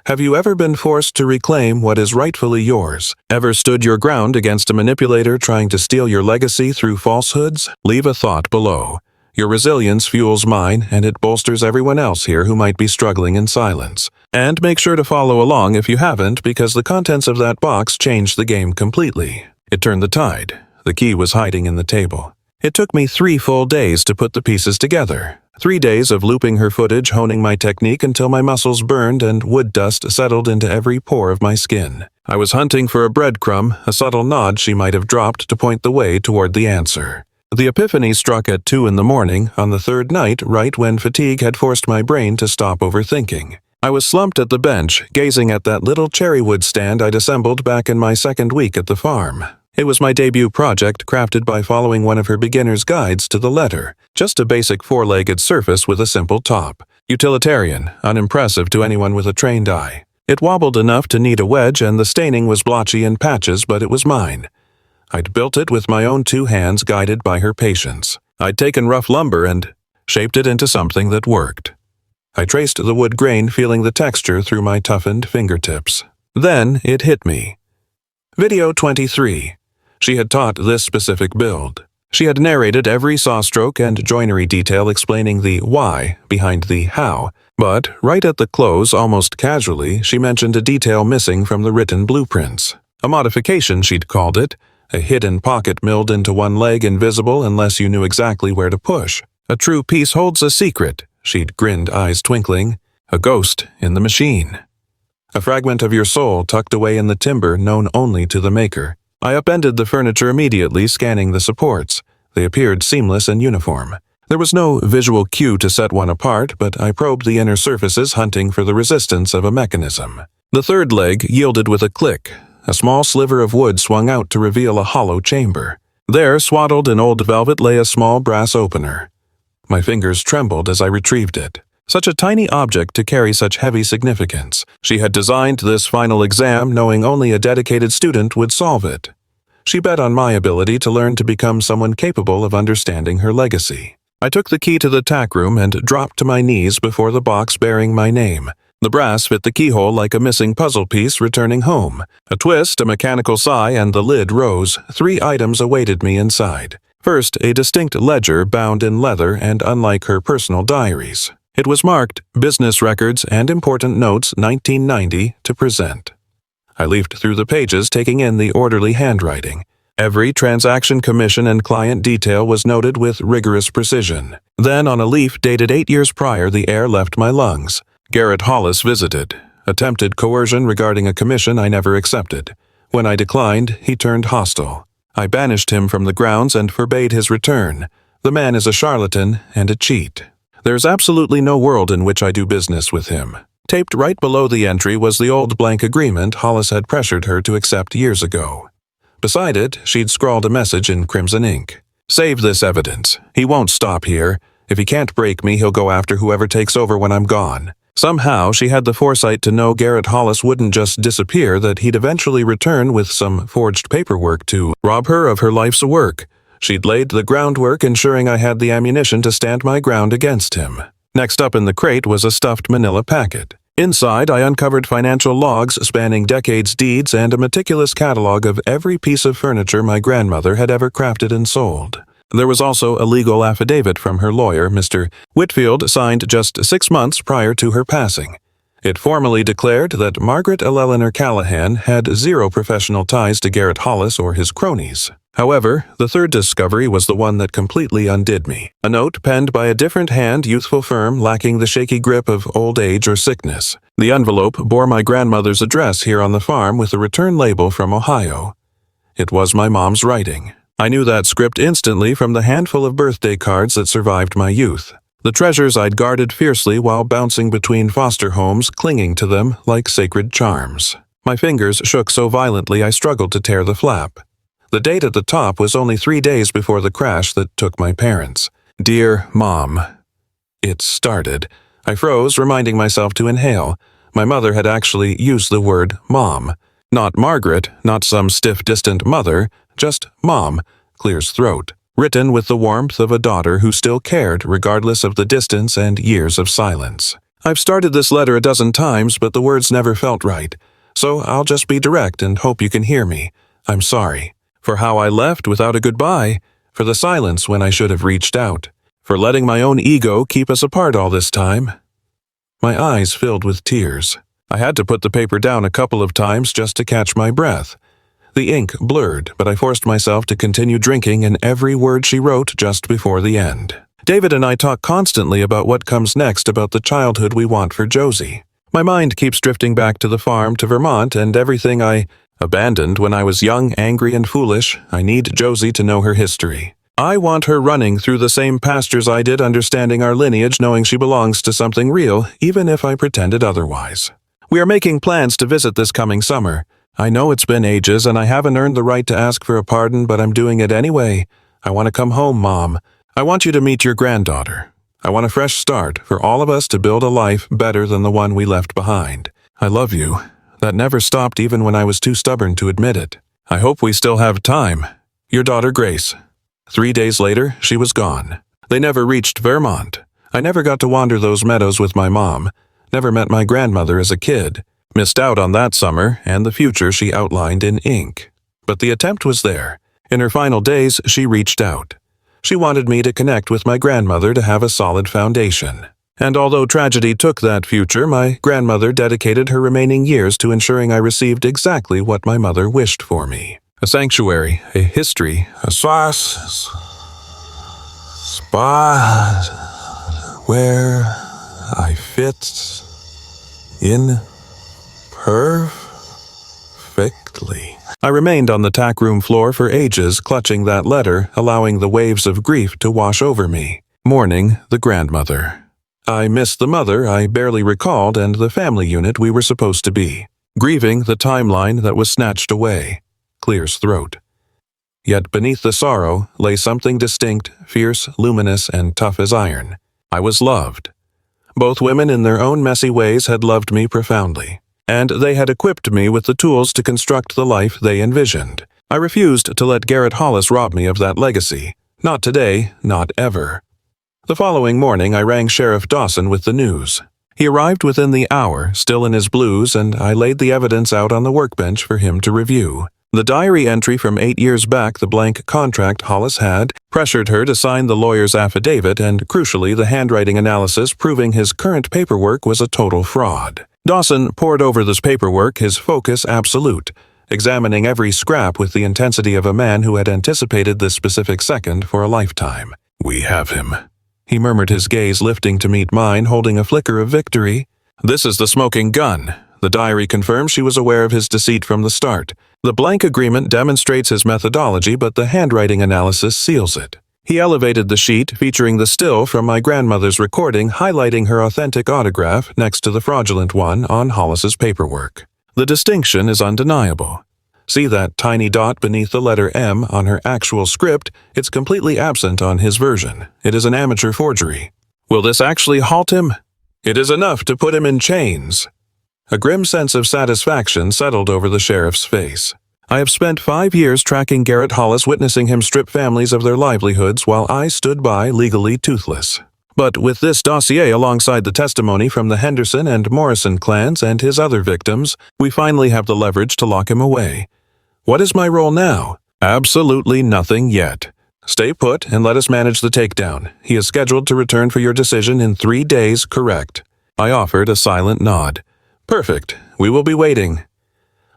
Have you ever been forced to reclaim what is rightfully yours? Ever stood your ground against a manipulator trying to steal your legacy through falsehoods? Leave a thought below. Your resilience fuels mine, and it bolsters everyone else here who might be struggling in silence. And make sure to follow along if you haven't, because the contents of that box changed the game completely. It turned the tide. The key was hiding in the table. It took me 3 full days to put the pieces together. 3 days of looping her footage, honing my technique until my muscles burned and wood dust settled into every pore of my skin. I was hunting for a breadcrumb, a subtle nod she might have dropped to point the way toward the answer. The epiphany struck at 2 in the morning, on the 3rd night, right when fatigue had forced my brain to stop overthinking. I was slumped at the bench, gazing at that little cherrywood stand I'd assembled back in my second week at the farm. It was my debut project, crafted by following one of her beginner's guides to the letter. Just a basic four-legged surface with a simple top. Utilitarian, unimpressive to anyone with a trained eye. It wobbled enough to need a wedge, and the staining was blotchy in patches, but it was mine. I'd built it with my own two hands, guided by her patience. I'd taken rough lumber and shaped it into something that worked. I traced the wood grain, feeling the texture through my toughened fingertips. Then it hit me. Video 23. She had taught this specific build. She had narrated every saw stroke and joinery detail, explaining the why behind the how, but right at the close, almost casually, she mentioned a detail missing from the written blueprints. A modification, she'd called it, a hidden pocket milled into one leg, invisible unless you knew exactly where to push. A true piece holds a secret, she'd grinned, eyes twinkling, a ghost in the machine. A fragment of your soul tucked away in the timber, known only to the maker. I upended the furniture immediately, scanning the supports. They appeared seamless and uniform. There was no visual cue to set one apart, but I probed the inner surfaces, hunting for the resistance of a mechanism. The third leg yielded with a click. A small sliver of wood swung out to reveal a hollow chamber. There, swaddled in old velvet, lay a small brass opener. My fingers trembled as I retrieved it. Such a tiny object to carry such heavy significance. She had designed this final exam knowing only a dedicated student would solve it. She bet on my ability to learn to become someone capable of understanding her legacy. I took the key to the tack room and dropped to my knees before the box bearing my name. The brass fit the keyhole like a missing puzzle piece returning home. A twist, a mechanical sigh, and the lid rose. 3 items awaited me inside. First, a distinct ledger bound in leather and unlike her personal diaries. It was marked Business Records and Important Notes 1990 to present. I leafed through the pages, taking in the orderly handwriting. Every transaction, commission, and client detail was noted with rigorous precision. Then, on a leaf dated 8 years prior, the air left my lungs. Garrett Hollis visited. Attempted coercion regarding a commission I never accepted. When I declined, he turned hostile. I banished him from the grounds and forbade his return. The man is a charlatan and a cheat. There's absolutely no world in which I do business with him. Taped right below the entry was the old blank agreement Hollis had pressured her to accept years ago. Beside it, she'd scrawled a message in crimson ink. Save this evidence. He won't stop here. If he can't break me, he'll go after whoever takes over when I'm gone. Somehow, she had the foresight to know Garrett Hollis wouldn't just disappear, that he'd eventually return with some forged paperwork to rob her of her life's work. She'd laid the groundwork, ensuring I had the ammunition to stand my ground against him. Next up in the crate was a stuffed manila packet. Inside, I uncovered financial logs spanning decades, deeds, and a meticulous catalog of every piece of furniture my grandmother had ever crafted and sold. There was also a legal affidavit from her lawyer, Mr. Whitfield, signed just 6 months prior to her passing. It formally declared that Margaret Eleanor Callahan had 0 professional ties to Garrett Hollis or his cronies. However, the third discovery was the one that completely undid me. A note penned by a different hand, youthful, firm, lacking the shaky grip of old age or sickness. The envelope bore my grandmother's address here on the farm with a return label from Ohio. It was my mom's writing. I knew that script instantly from the handful of birthday cards that survived my youth. The treasures I'd guarded fiercely while bouncing between foster homes, clinging to them like sacred charms. My fingers shook so violently I struggled to tear the flap. The date at the top was only 3 days before the crash that took my parents. Dear Mom. It started. I froze, reminding myself to inhale. My mother had actually used the word Mom. Not Margaret, not some stiff, distant mother, just Mom, clears throat. Written with the warmth of a daughter who still cared regardless of the distance and years of silence. I've started this letter a dozen times, but the words never felt right. So I'll just be direct and hope you can hear me. I'm sorry. For how I left without a goodbye, for the silence when I should have reached out, for letting my own ego keep us apart all this time. My eyes filled with tears. I had to put the paper down a couple of times just to catch my breath. The ink blurred, but I forced myself to continue drinking in every word she wrote just before the end. David and I talk constantly about what comes next, about the childhood we want for Josie. My mind keeps drifting back to the farm, to Vermont, and everything I abandoned when I was young, angry, and foolish. I need Josie to know her history. I want her running through the same pastures I did, understanding our lineage, knowing she belongs to something real, even if I pretended otherwise. We are making plans to visit this coming summer. I know it's been ages and I haven't earned the right to ask for a pardon, but I'm doing it anyway. I want to come home, Mom. I want you to meet your granddaughter. I want a fresh start for all of us to build a life better than the one we left behind. I love you. That never stopped even when I was too stubborn to admit it. I hope we still have time. Your daughter, Grace. 3 days later, she was gone. They never reached Vermont. I never got to wander those meadows with my mom. Never met my grandmother as a kid. Missed out on that summer and the future she outlined in ink. But the attempt was there. In her final days, she reached out. She wanted me to connect with my grandmother to have a solid foundation. And although tragedy took that future, my grandmother dedicated her remaining years to ensuring I received exactly what my mother wished for me. A sanctuary, a history, a spot where I fit in perfectly. I remained on the tack room floor for ages, clutching that letter, allowing the waves of grief to wash over me. Mourning the grandmother. I missed the mother I barely recalled and the family unit we were supposed to be. Grieving the timeline that was snatched away. Clears throat. Yet beneath the sorrow lay something distinct, fierce, luminous, and tough as iron. I was loved. Both women in their own messy ways had loved me profoundly, and they had equipped me with the tools to construct the life they envisioned. I refused to let Garrett Hollis rob me of that legacy. Not today, not ever. The following morning I rang Sheriff Dawson with the news. He arrived within the hour, still in his blues, and I laid the evidence out on the workbench for him to review. The diary entry from 8 years back, the blank contract Hollis had, pressured her to sign the lawyer's affidavit, and crucially the handwriting analysis proving his current paperwork was a total fraud. Dawson pored over this paperwork, his focus absolute, examining every scrap with the intensity of a man who had anticipated this specific second for a lifetime. "We have him," he murmured, his gaze lifting to meet mine, holding a flicker of victory. "This is the smoking gun." The diary confirms she was aware of his deceit from the start. The blank agreement demonstrates his methodology, but the handwriting analysis seals it. He elevated the sheet, featuring the still from my grandmother's recording, highlighting her authentic autograph next to the fraudulent one on Hollis's paperwork. The distinction is undeniable. See that tiny dot beneath the letter M on her actual script? It's completely absent on his version. It is an amateur forgery. Will this actually halt him? It is enough to put him in chains. A grim sense of satisfaction settled over the sheriff's face. I have spent 5 years tracking Garrett Hollis, witnessing him strip families of their livelihoods while I stood by legally toothless. But with this dossier alongside the testimony from the Henderson and Morrison clans and his other victims, we finally have the leverage to lock him away. What is my role now? Absolutely nothing yet. Stay put and let us manage the takedown. He is scheduled to return for your decision in 3 days, correct? I offered a silent nod. Perfect. We will be waiting.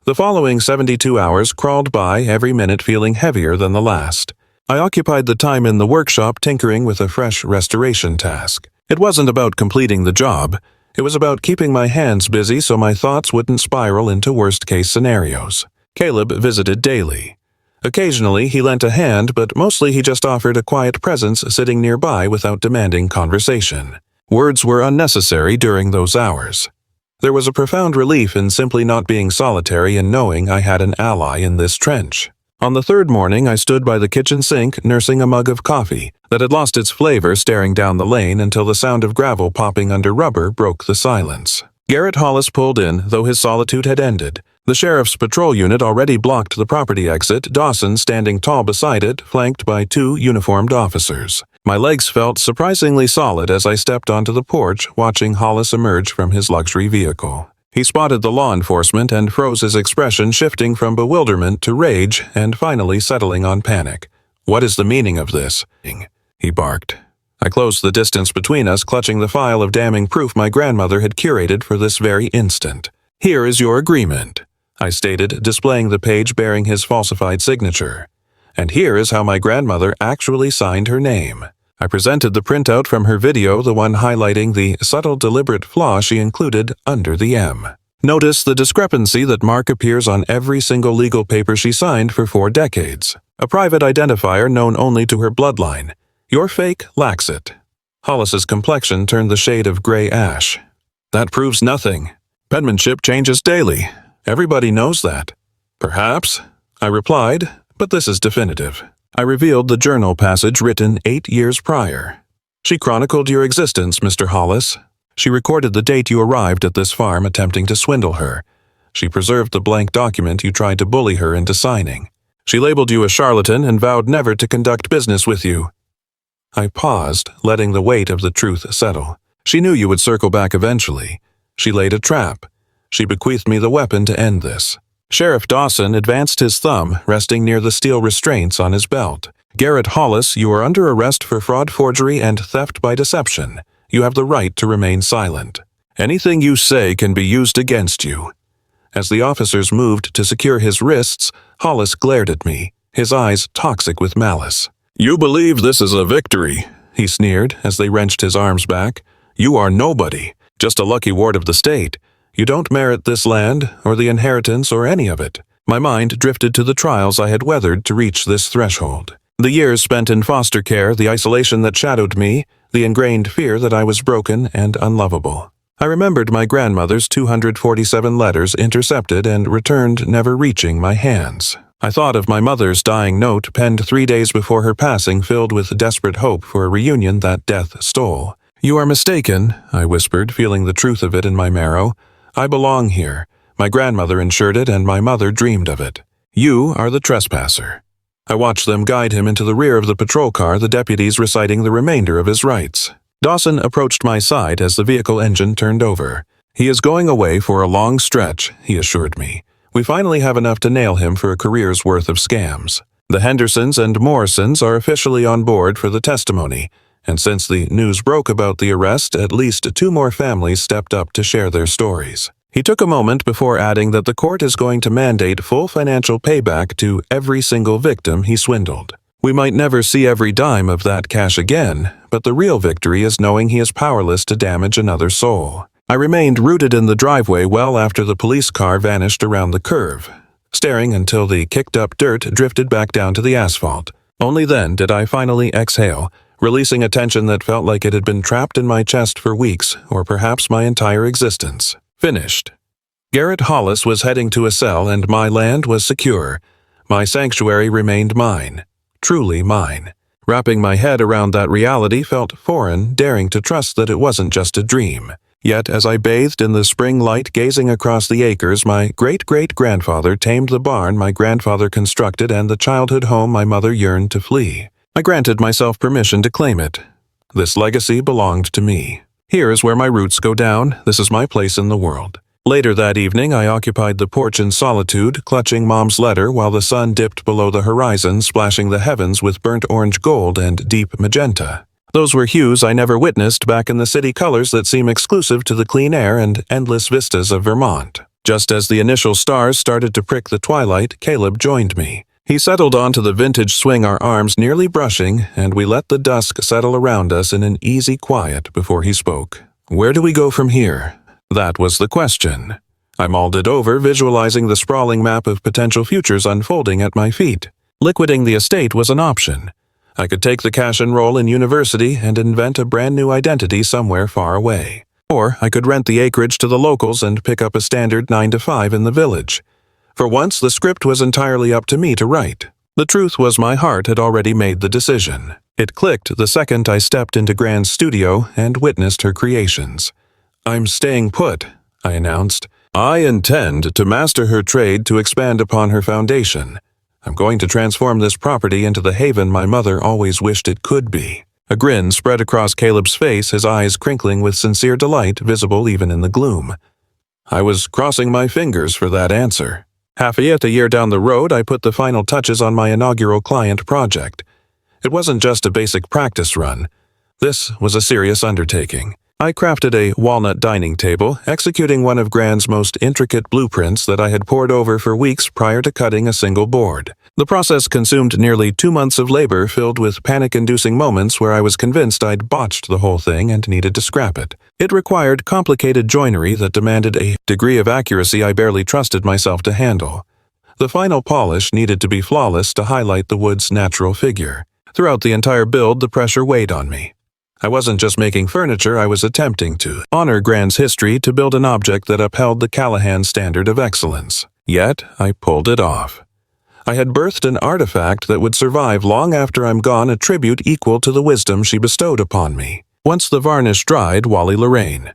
The following 72 hours crawled by, every minute feeling heavier than the last. I occupied the time in the workshop tinkering with a fresh restoration task. It wasn't about completing the job. It was about keeping my hands busy so my thoughts wouldn't spiral into worst-case scenarios. Caleb visited daily. Occasionally he lent a hand, but mostly he just offered a quiet presence, sitting nearby without demanding conversation. Words were unnecessary during those hours. There was a profound relief in simply not being solitary and knowing I had an ally in this trench. On the third morning, I stood by the kitchen sink nursing a mug of coffee that had lost its flavor, staring down the lane until the sound of gravel popping under rubber broke the silence. Garrett Hollis pulled in, though his solitude had ended. The sheriff's patrol unit already blocked the property exit, Dawson standing tall beside it, flanked by 2 uniformed officers. My legs felt surprisingly solid as I stepped onto the porch, watching Hollis emerge from his luxury vehicle. He spotted the law enforcement and froze, his expression shifting from bewilderment to rage and finally settling on panic. "What is the meaning of this?" he barked. I closed the distance between us, clutching the file of damning proof my grandmother had curated for this very instant. "Here is your agreement," I stated, displaying the page bearing his falsified signature. "And here is how my grandmother actually signed her name." I presented the printout from her video, the one highlighting the subtle, deliberate flaw she included under the M. Notice the discrepancy. That mark appears on every single legal paper she signed for 4 decades. A private identifier known only to her bloodline. Your fake lacks it. Hollis's complexion turned the shade of gray ash. That proves nothing. Penmanship changes daily. Everybody knows that. Perhaps, I replied, but this is definitive. I revealed the journal passage written 8 years prior. She chronicled your existence, Mr. Hollis. She recorded the date you arrived at this farm attempting to swindle her. She preserved the blank document you tried to bully her into signing. She labeled you a charlatan and vowed never to conduct business with you. I paused, letting the weight of the truth settle. She knew you would circle back eventually. She laid a trap. She bequeathed me the weapon to end this. Sheriff Dawson advanced his thumb, resting near the steel restraints on his belt. Garrett Hollis, you are under arrest for fraud, forgery, and theft by deception. You have the right to remain silent. Anything you say can be used against you. As the officers moved to secure his wrists, Hollis glared at me, his eyes toxic with malice. You believe this is a victory, he sneered as they wrenched his arms back. You are nobody, just a lucky ward of the state. You don't merit this land, or the inheritance, or any of it. My mind drifted to the trials I had weathered to reach this threshold. The years spent in foster care, the isolation that shadowed me, the ingrained fear that I was broken and unlovable. I remembered my grandmother's 247 letters intercepted and returned, never reaching my hands. I thought of my mother's dying note penned 3 days before her passing, filled with desperate hope for a reunion that death stole. You are mistaken, I whispered, feeling the truth of it in my marrow. I belong here. My grandmother ensured it, and my mother dreamed of it. You are the trespasser. I watched them guide him into the rear of the patrol car, the deputies reciting the remainder of his rights. Dawson approached my side as the vehicle engine turned over. He is going away for a long stretch, he assured me. We finally have enough to nail him for a career's worth of scams. The Hendersons and Morrisons are officially on board for the testimony, and since the news broke about the arrest, at least 2 more families stepped up to share their stories. He took a moment before adding that the court is going to mandate full financial payback to every single victim he swindled. We might never see every dime of that cash again, but the real victory is knowing he is powerless to damage another soul. I remained rooted in the driveway well after the police car vanished around the curve, staring until the kicked-up dirt drifted back down to the asphalt. Only then did I finally exhale, releasing a tension that felt like it had been trapped in my chest for weeks, or perhaps my entire existence. Finished. Garrett Hollis was heading to a cell, and my land was secure. My sanctuary remained mine. Truly mine. Wrapping my head around that reality felt foreign, daring to trust that it wasn't just a dream. Yet, as I bathed in the spring light gazing across the acres, my great-great-grandfather tamed the barn my grandfather constructed and the childhood home my mother yearned to flee. I granted myself permission to claim it. This legacy belonged to me. Here is where my roots go down. This is my place in the world. Later that evening, I occupied the porch in solitude, clutching Mom's letter while the sun dipped below the horizon, splashing the heavens with burnt orange gold and deep magenta. Those were hues I never witnessed back in the city colors that seem exclusive to the clean air and endless vistas of Vermont. Just as the initial stars started to prick the twilight, Caleb joined me. He settled onto the vintage swing, our arms nearly brushing, and we let the dusk settle around us in an easy quiet before he spoke. Where do we go from here? That was the question. I mulled it over, visualizing the sprawling map of potential futures unfolding at my feet. Liquidating the estate was an option. I could take the cash and roll in university and invent a brand new identity somewhere far away. Or I could rent the acreage to the locals and pick up a standard 9-to-5 in the village. For once, the script was entirely up to me to write. The truth was my heart had already made the decision. It clicked the second I stepped into Gran's studio and witnessed her creations. I'm staying put, I announced. I intend to master her trade to expand upon her foundation. I'm going to transform this property into the haven my mother always wished it could be. A grin spread across Caleb's face, his eyes crinkling with sincere delight visible even in the gloom. I was crossing my fingers for that answer. Half a year down the road, I put the final touches on my inaugural client project. It wasn't just a basic practice run. This was a serious undertaking. I crafted a walnut dining table, executing one of Gran's most intricate blueprints that I had pored over for weeks prior to cutting a single board. The process consumed nearly 2 months of labor filled with panic-inducing moments where I was convinced I'd botched the whole thing and needed to scrap it. It required complicated joinery that demanded a degree of accuracy I barely trusted myself to handle. The final polish needed to be flawless to highlight the wood's natural figure. Throughout the entire build, the pressure weighed on me. I wasn't just making furniture, I was attempting to honor Gran's history to build an object that upheld the Callahan standard of excellence. Yet, I pulled it off. I had birthed an artifact that would survive long after I'm gone, a tribute equal to the wisdom she bestowed upon me. Once the varnish dried, Wally Lorraine.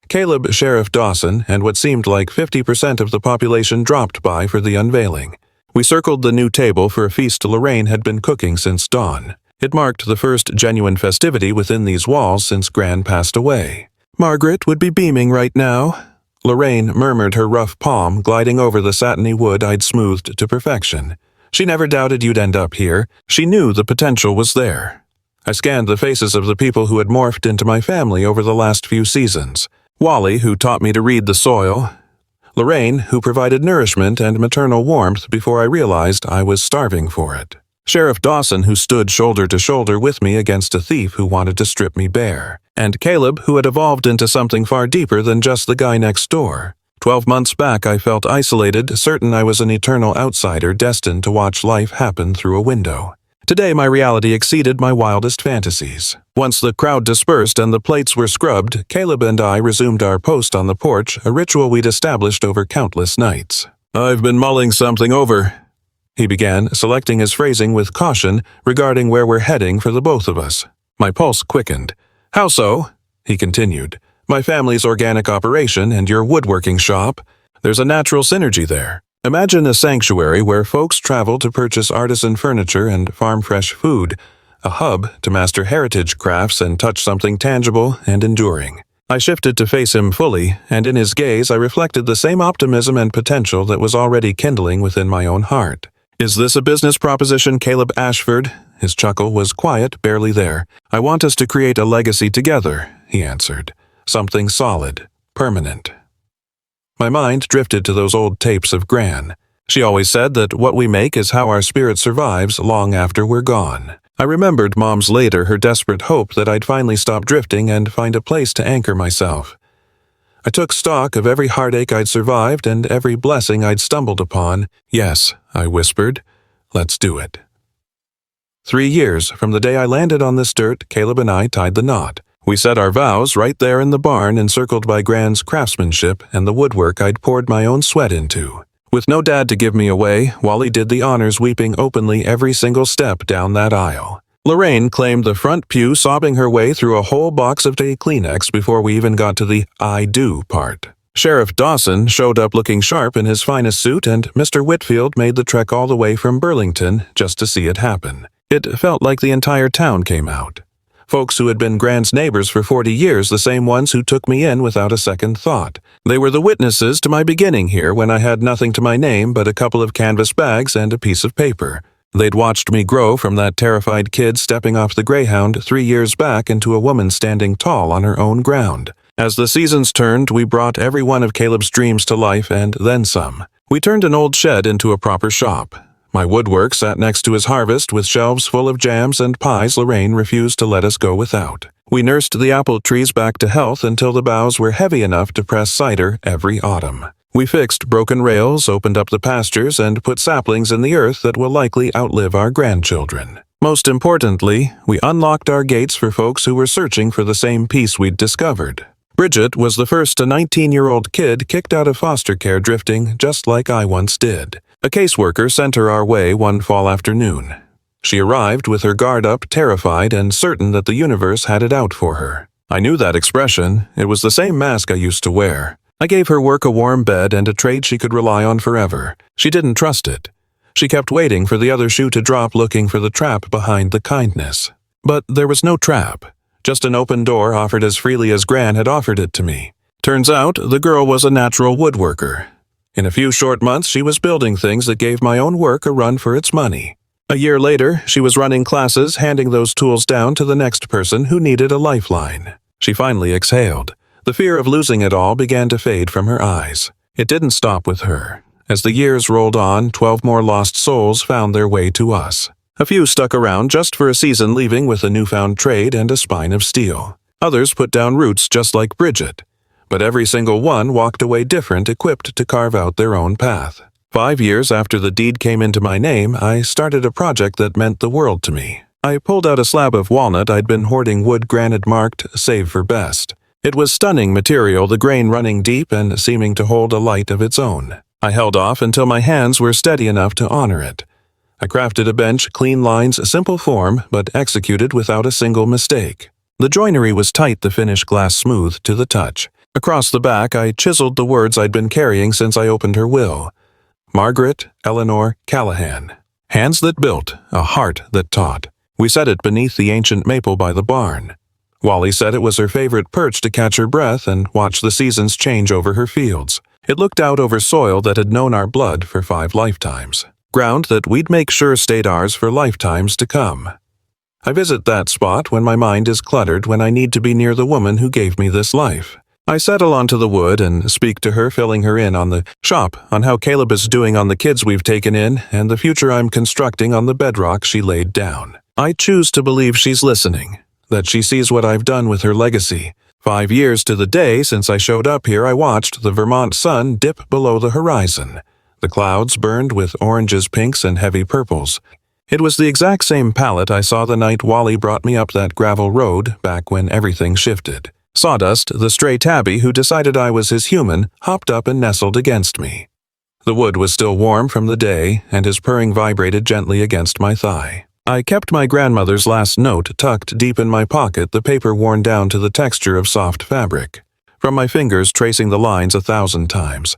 Caleb, Sheriff Dawson, and what seemed like 50% of the population dropped by for the unveiling. We circled the new table for a feast Lorraine had been cooking since dawn. It marked the first genuine festivity within these walls since Gran passed away. Margaret would be beaming right now. Lorraine murmured, her rough palm gliding over the satiny wood I'd smoothed to perfection. She never doubted you'd end up here. She knew the potential was there. I scanned the faces of the people who had morphed into my family over the last few seasons. Wally, who taught me to read the soil. Lorraine, who provided nourishment and maternal warmth before I realized I was starving for it. Sheriff Dawson, who stood shoulder to shoulder with me against a thief who wanted to strip me bare. And Caleb, who had evolved into something far deeper than just the guy next door. 12 months back, I felt isolated, certain I was an eternal outsider destined to watch life happen through a window. Today, my reality exceeded my wildest fantasies. Once the crowd dispersed and the plates were scrubbed, Caleb and I resumed our post on the porch, a ritual we'd established over countless nights. "I've been mulling something over," he began, selecting his phrasing with caution regarding where we're heading for the both of us. My pulse quickened. "How so?" he continued. "My family's organic operation and your woodworking shop. There's a natural synergy there. Imagine a sanctuary where folks travel to purchase artisan furniture and farm-fresh food, a hub to master heritage crafts and touch something tangible and enduring." I shifted to face him fully, and in his gaze I reflected the same optimism and potential that was already kindling within my own heart. "Is this a business proposition, Caleb Ashford?" His chuckle was quiet, barely there. "I want us to create a legacy together," he answered. "Something solid, permanent." My mind drifted to those old tapes of Gran. She always said that what we make is how our spirit survives long after we're gone. I remembered Mom's later, her desperate hope that I'd finally stop drifting and find a place to anchor myself. I took stock of every heartache I'd survived and every blessing I'd stumbled upon. "Yes," I whispered, "let's do it." 3 years from the day I landed on this dirt, Caleb and I tied the knot. We said our vows right there in the barn, encircled by Gran's craftsmanship and the woodwork I'd poured my own sweat into. With no dad to give me away, Wally did the honors, weeping openly every single step down that aisle. Lorraine claimed the front pew, sobbing her way through a whole box of Kleenex before we even got to the "I do" part. Sheriff Dawson showed up looking sharp in his finest suit, and Mr. Whitfield made the trek all the way from Burlington just to see it happen. It felt like the entire town came out. Folks who had been Gran's neighbors for 40 years, the same ones who took me in without a second thought. They were the witnesses to my beginning here when I had nothing to my name but a couple of canvas bags and a piece of paper. They'd watched me grow from that terrified kid stepping off the Greyhound 3 years back into a woman standing tall on her own ground. As the seasons turned, we brought every one of Caleb's dreams to life and then some. We turned an old shed into a proper shop. My woodwork sat next to his harvest with shelves full of jams and pies Lorraine refused to let us go without. We nursed the apple trees back to health until the boughs were heavy enough to press cider every autumn. We fixed broken rails, opened up the pastures, and put saplings in the earth that will likely outlive our grandchildren. Most importantly, we unlocked our gates for folks who were searching for the same peace we'd discovered. Bridget was the first 19-year-old kid kicked out of foster care, drifting just like I once did. A caseworker sent her our way one fall afternoon. She arrived with her guard up, terrified and certain that the universe had it out for her. I knew that expression. It was the same mask I used to wear. I gave her work, a warm bed, and a trade she could rely on forever. She didn't trust it. She kept waiting for the other shoe to drop, looking for the trap behind the kindness. But there was no trap. Just an open door offered as freely as Gran had offered it to me. Turns out, the girl was a natural woodworker. In a few short months, she was building things that gave my own work a run for its money. A year later, she was running classes, handing those tools down to the next person who needed a lifeline. She finally exhaled. The fear of losing it all began to fade from her eyes. It didn't stop with her. As the years rolled on, 12 more lost souls found their way to us. A few stuck around just for a season, leaving with a newfound trade and a spine of steel. Others put down roots just like Bridget. But every single one walked away different, equipped to carve out their own path. 5 years after the deed came into my name, I started a project that meant the world to me. I pulled out a slab of walnut I'd been hoarding wood granite marked Save for Best. It was stunning material, the grain running deep and seeming to hold a light of its own. I held off until my hands were steady enough to honor it. I crafted a bench, clean lines, simple form, but executed without a single mistake. The joinery was tight, the finished glass smooth to the touch. Across the back, I chiseled the words I'd been carrying since I opened her will. Margaret Eleanor Callahan. Hands that built, a heart that taught. We set it beneath the ancient maple by the barn. Wally said it was her favorite perch to catch her breath and watch the seasons change over her fields. It looked out over soil that had known our blood for 5 lifetimes. Ground that we'd make sure stayed ours for lifetimes to come. I visit that spot when my mind is cluttered, when I need to be near the woman who gave me this life. I settle onto the wood and speak to her, filling her in on the shop, on how Caleb is doing on the kids we've taken in, and the future I'm constructing on the bedrock she laid down. I choose to believe she's listening, that she sees what I've done with her legacy. 5 years to the day since I showed up here, I watched the Vermont sun dip below the horizon. The clouds burned with oranges, pinks, and heavy purples. It was the exact same palette I saw the night Wally brought me up that gravel road back when everything shifted. Sawdust, the stray tabby who decided I was his human, hopped up and nestled against me. The wood was still warm from the day, and his purring vibrated gently against my thigh. I kept my grandmother's last note tucked deep in my pocket, the paper worn down to the texture of soft fabric, from my fingers tracing the lines 1,000 times.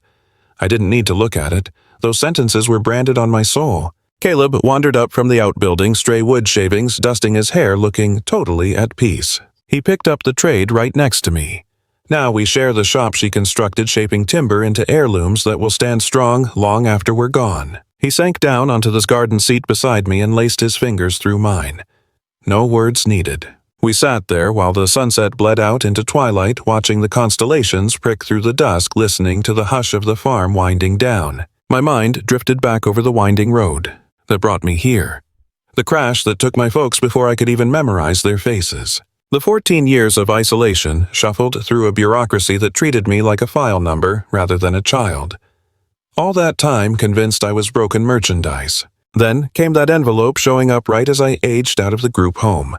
I didn't need to look at it. Those sentences were branded on my soul. Caleb wandered up from the outbuilding, stray wood shavings dusting his hair, looking totally at peace. He picked up the trade right next to me. Now we share the shop she constructed, shaping timber into heirlooms that will stand strong long after we're gone. He sank down onto this garden seat beside me and laced his fingers through mine. No words needed. We sat there while the sunset bled out into twilight, watching the constellations prick through the dusk, listening to the hush of the farm winding down. My mind drifted back over the winding road that brought me here. The crash that took my folks before I could even memorize their faces. The 14 years of isolation shuffled through a bureaucracy that treated me like a file number rather than a child. All that time convinced I was broken merchandise. Then came that envelope showing up right as I aged out of the group home.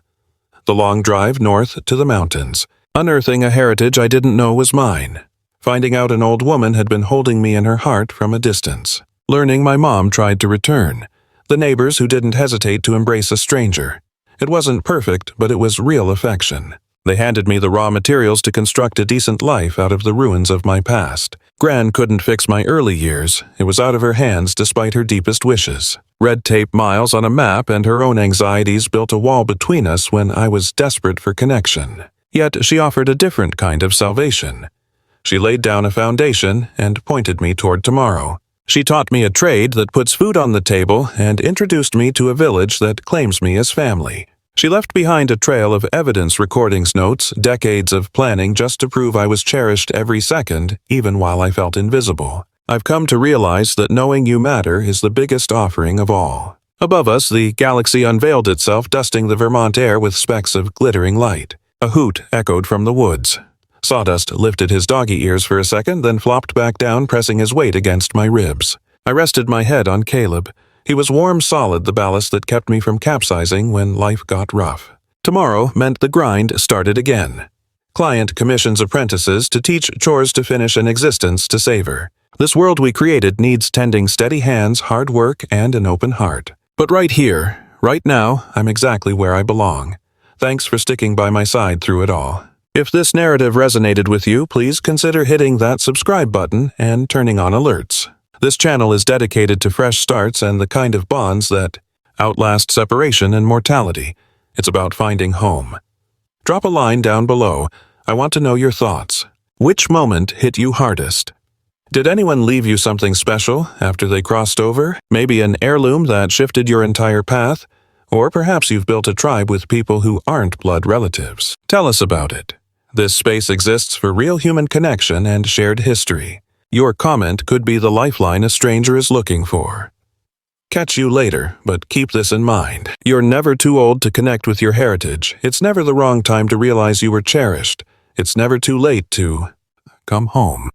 The long drive north to the mountains, unearthing a heritage I didn't know was mine. Finding out an old woman had been holding me in her heart from a distance. Learning my mom tried to return. The neighbors who didn't hesitate to embrace a stranger. It wasn't perfect, but it was real affection. They handed me the raw materials to construct a decent life out of the ruins of my past. Gran couldn't fix my early years. It was out of her hands despite her deepest wishes. Red tape miles on a map and her own anxieties built a wall between us when I was desperate for connection. Yet she offered a different kind of salvation. She laid down a foundation and pointed me toward tomorrow. She taught me a trade that puts food on the table and introduced me to a village that claims me as family. She left behind a trail of evidence, recordings, notes, decades of planning just to prove I was cherished every second, even while I felt invisible. I've come to realize that knowing you matter is the biggest offering of all. Above us, the galaxy unveiled itself, dusting the Vermont air with specks of glittering light. A hoot echoed from the woods. Sawdust lifted his doggy ears for a second, then flopped back down, pressing his weight against my ribs. I rested my head on Caleb. He was warm, solid, the ballast that kept me from capsizing when life got rough. Tomorrow meant the grind started again. Client commissions apprentices to teach chores to finish and existence to savor. This world we created needs tending, steady hands, hard work, and an open heart. But right here, right now, I'm exactly where I belong. Thanks for sticking by my side through it all. If this narrative resonated with you, please consider hitting that subscribe button and turning on alerts. This channel is dedicated to fresh starts and the kind of bonds that outlast separation and mortality. It's about finding home. Drop a line down below. I want to know your thoughts. Which moment hit you hardest? Did anyone leave you something special after they crossed over? Maybe an heirloom that shifted your entire path? Or perhaps you've built a tribe with people who aren't blood relatives. Tell us about it. This space exists for real human connection and shared history. Your comment could be the lifeline a stranger is looking for. Catch you later, but keep this in mind. You're never too old to connect with your heritage. It's never the wrong time to realize you were cherished. It's never too late to come home.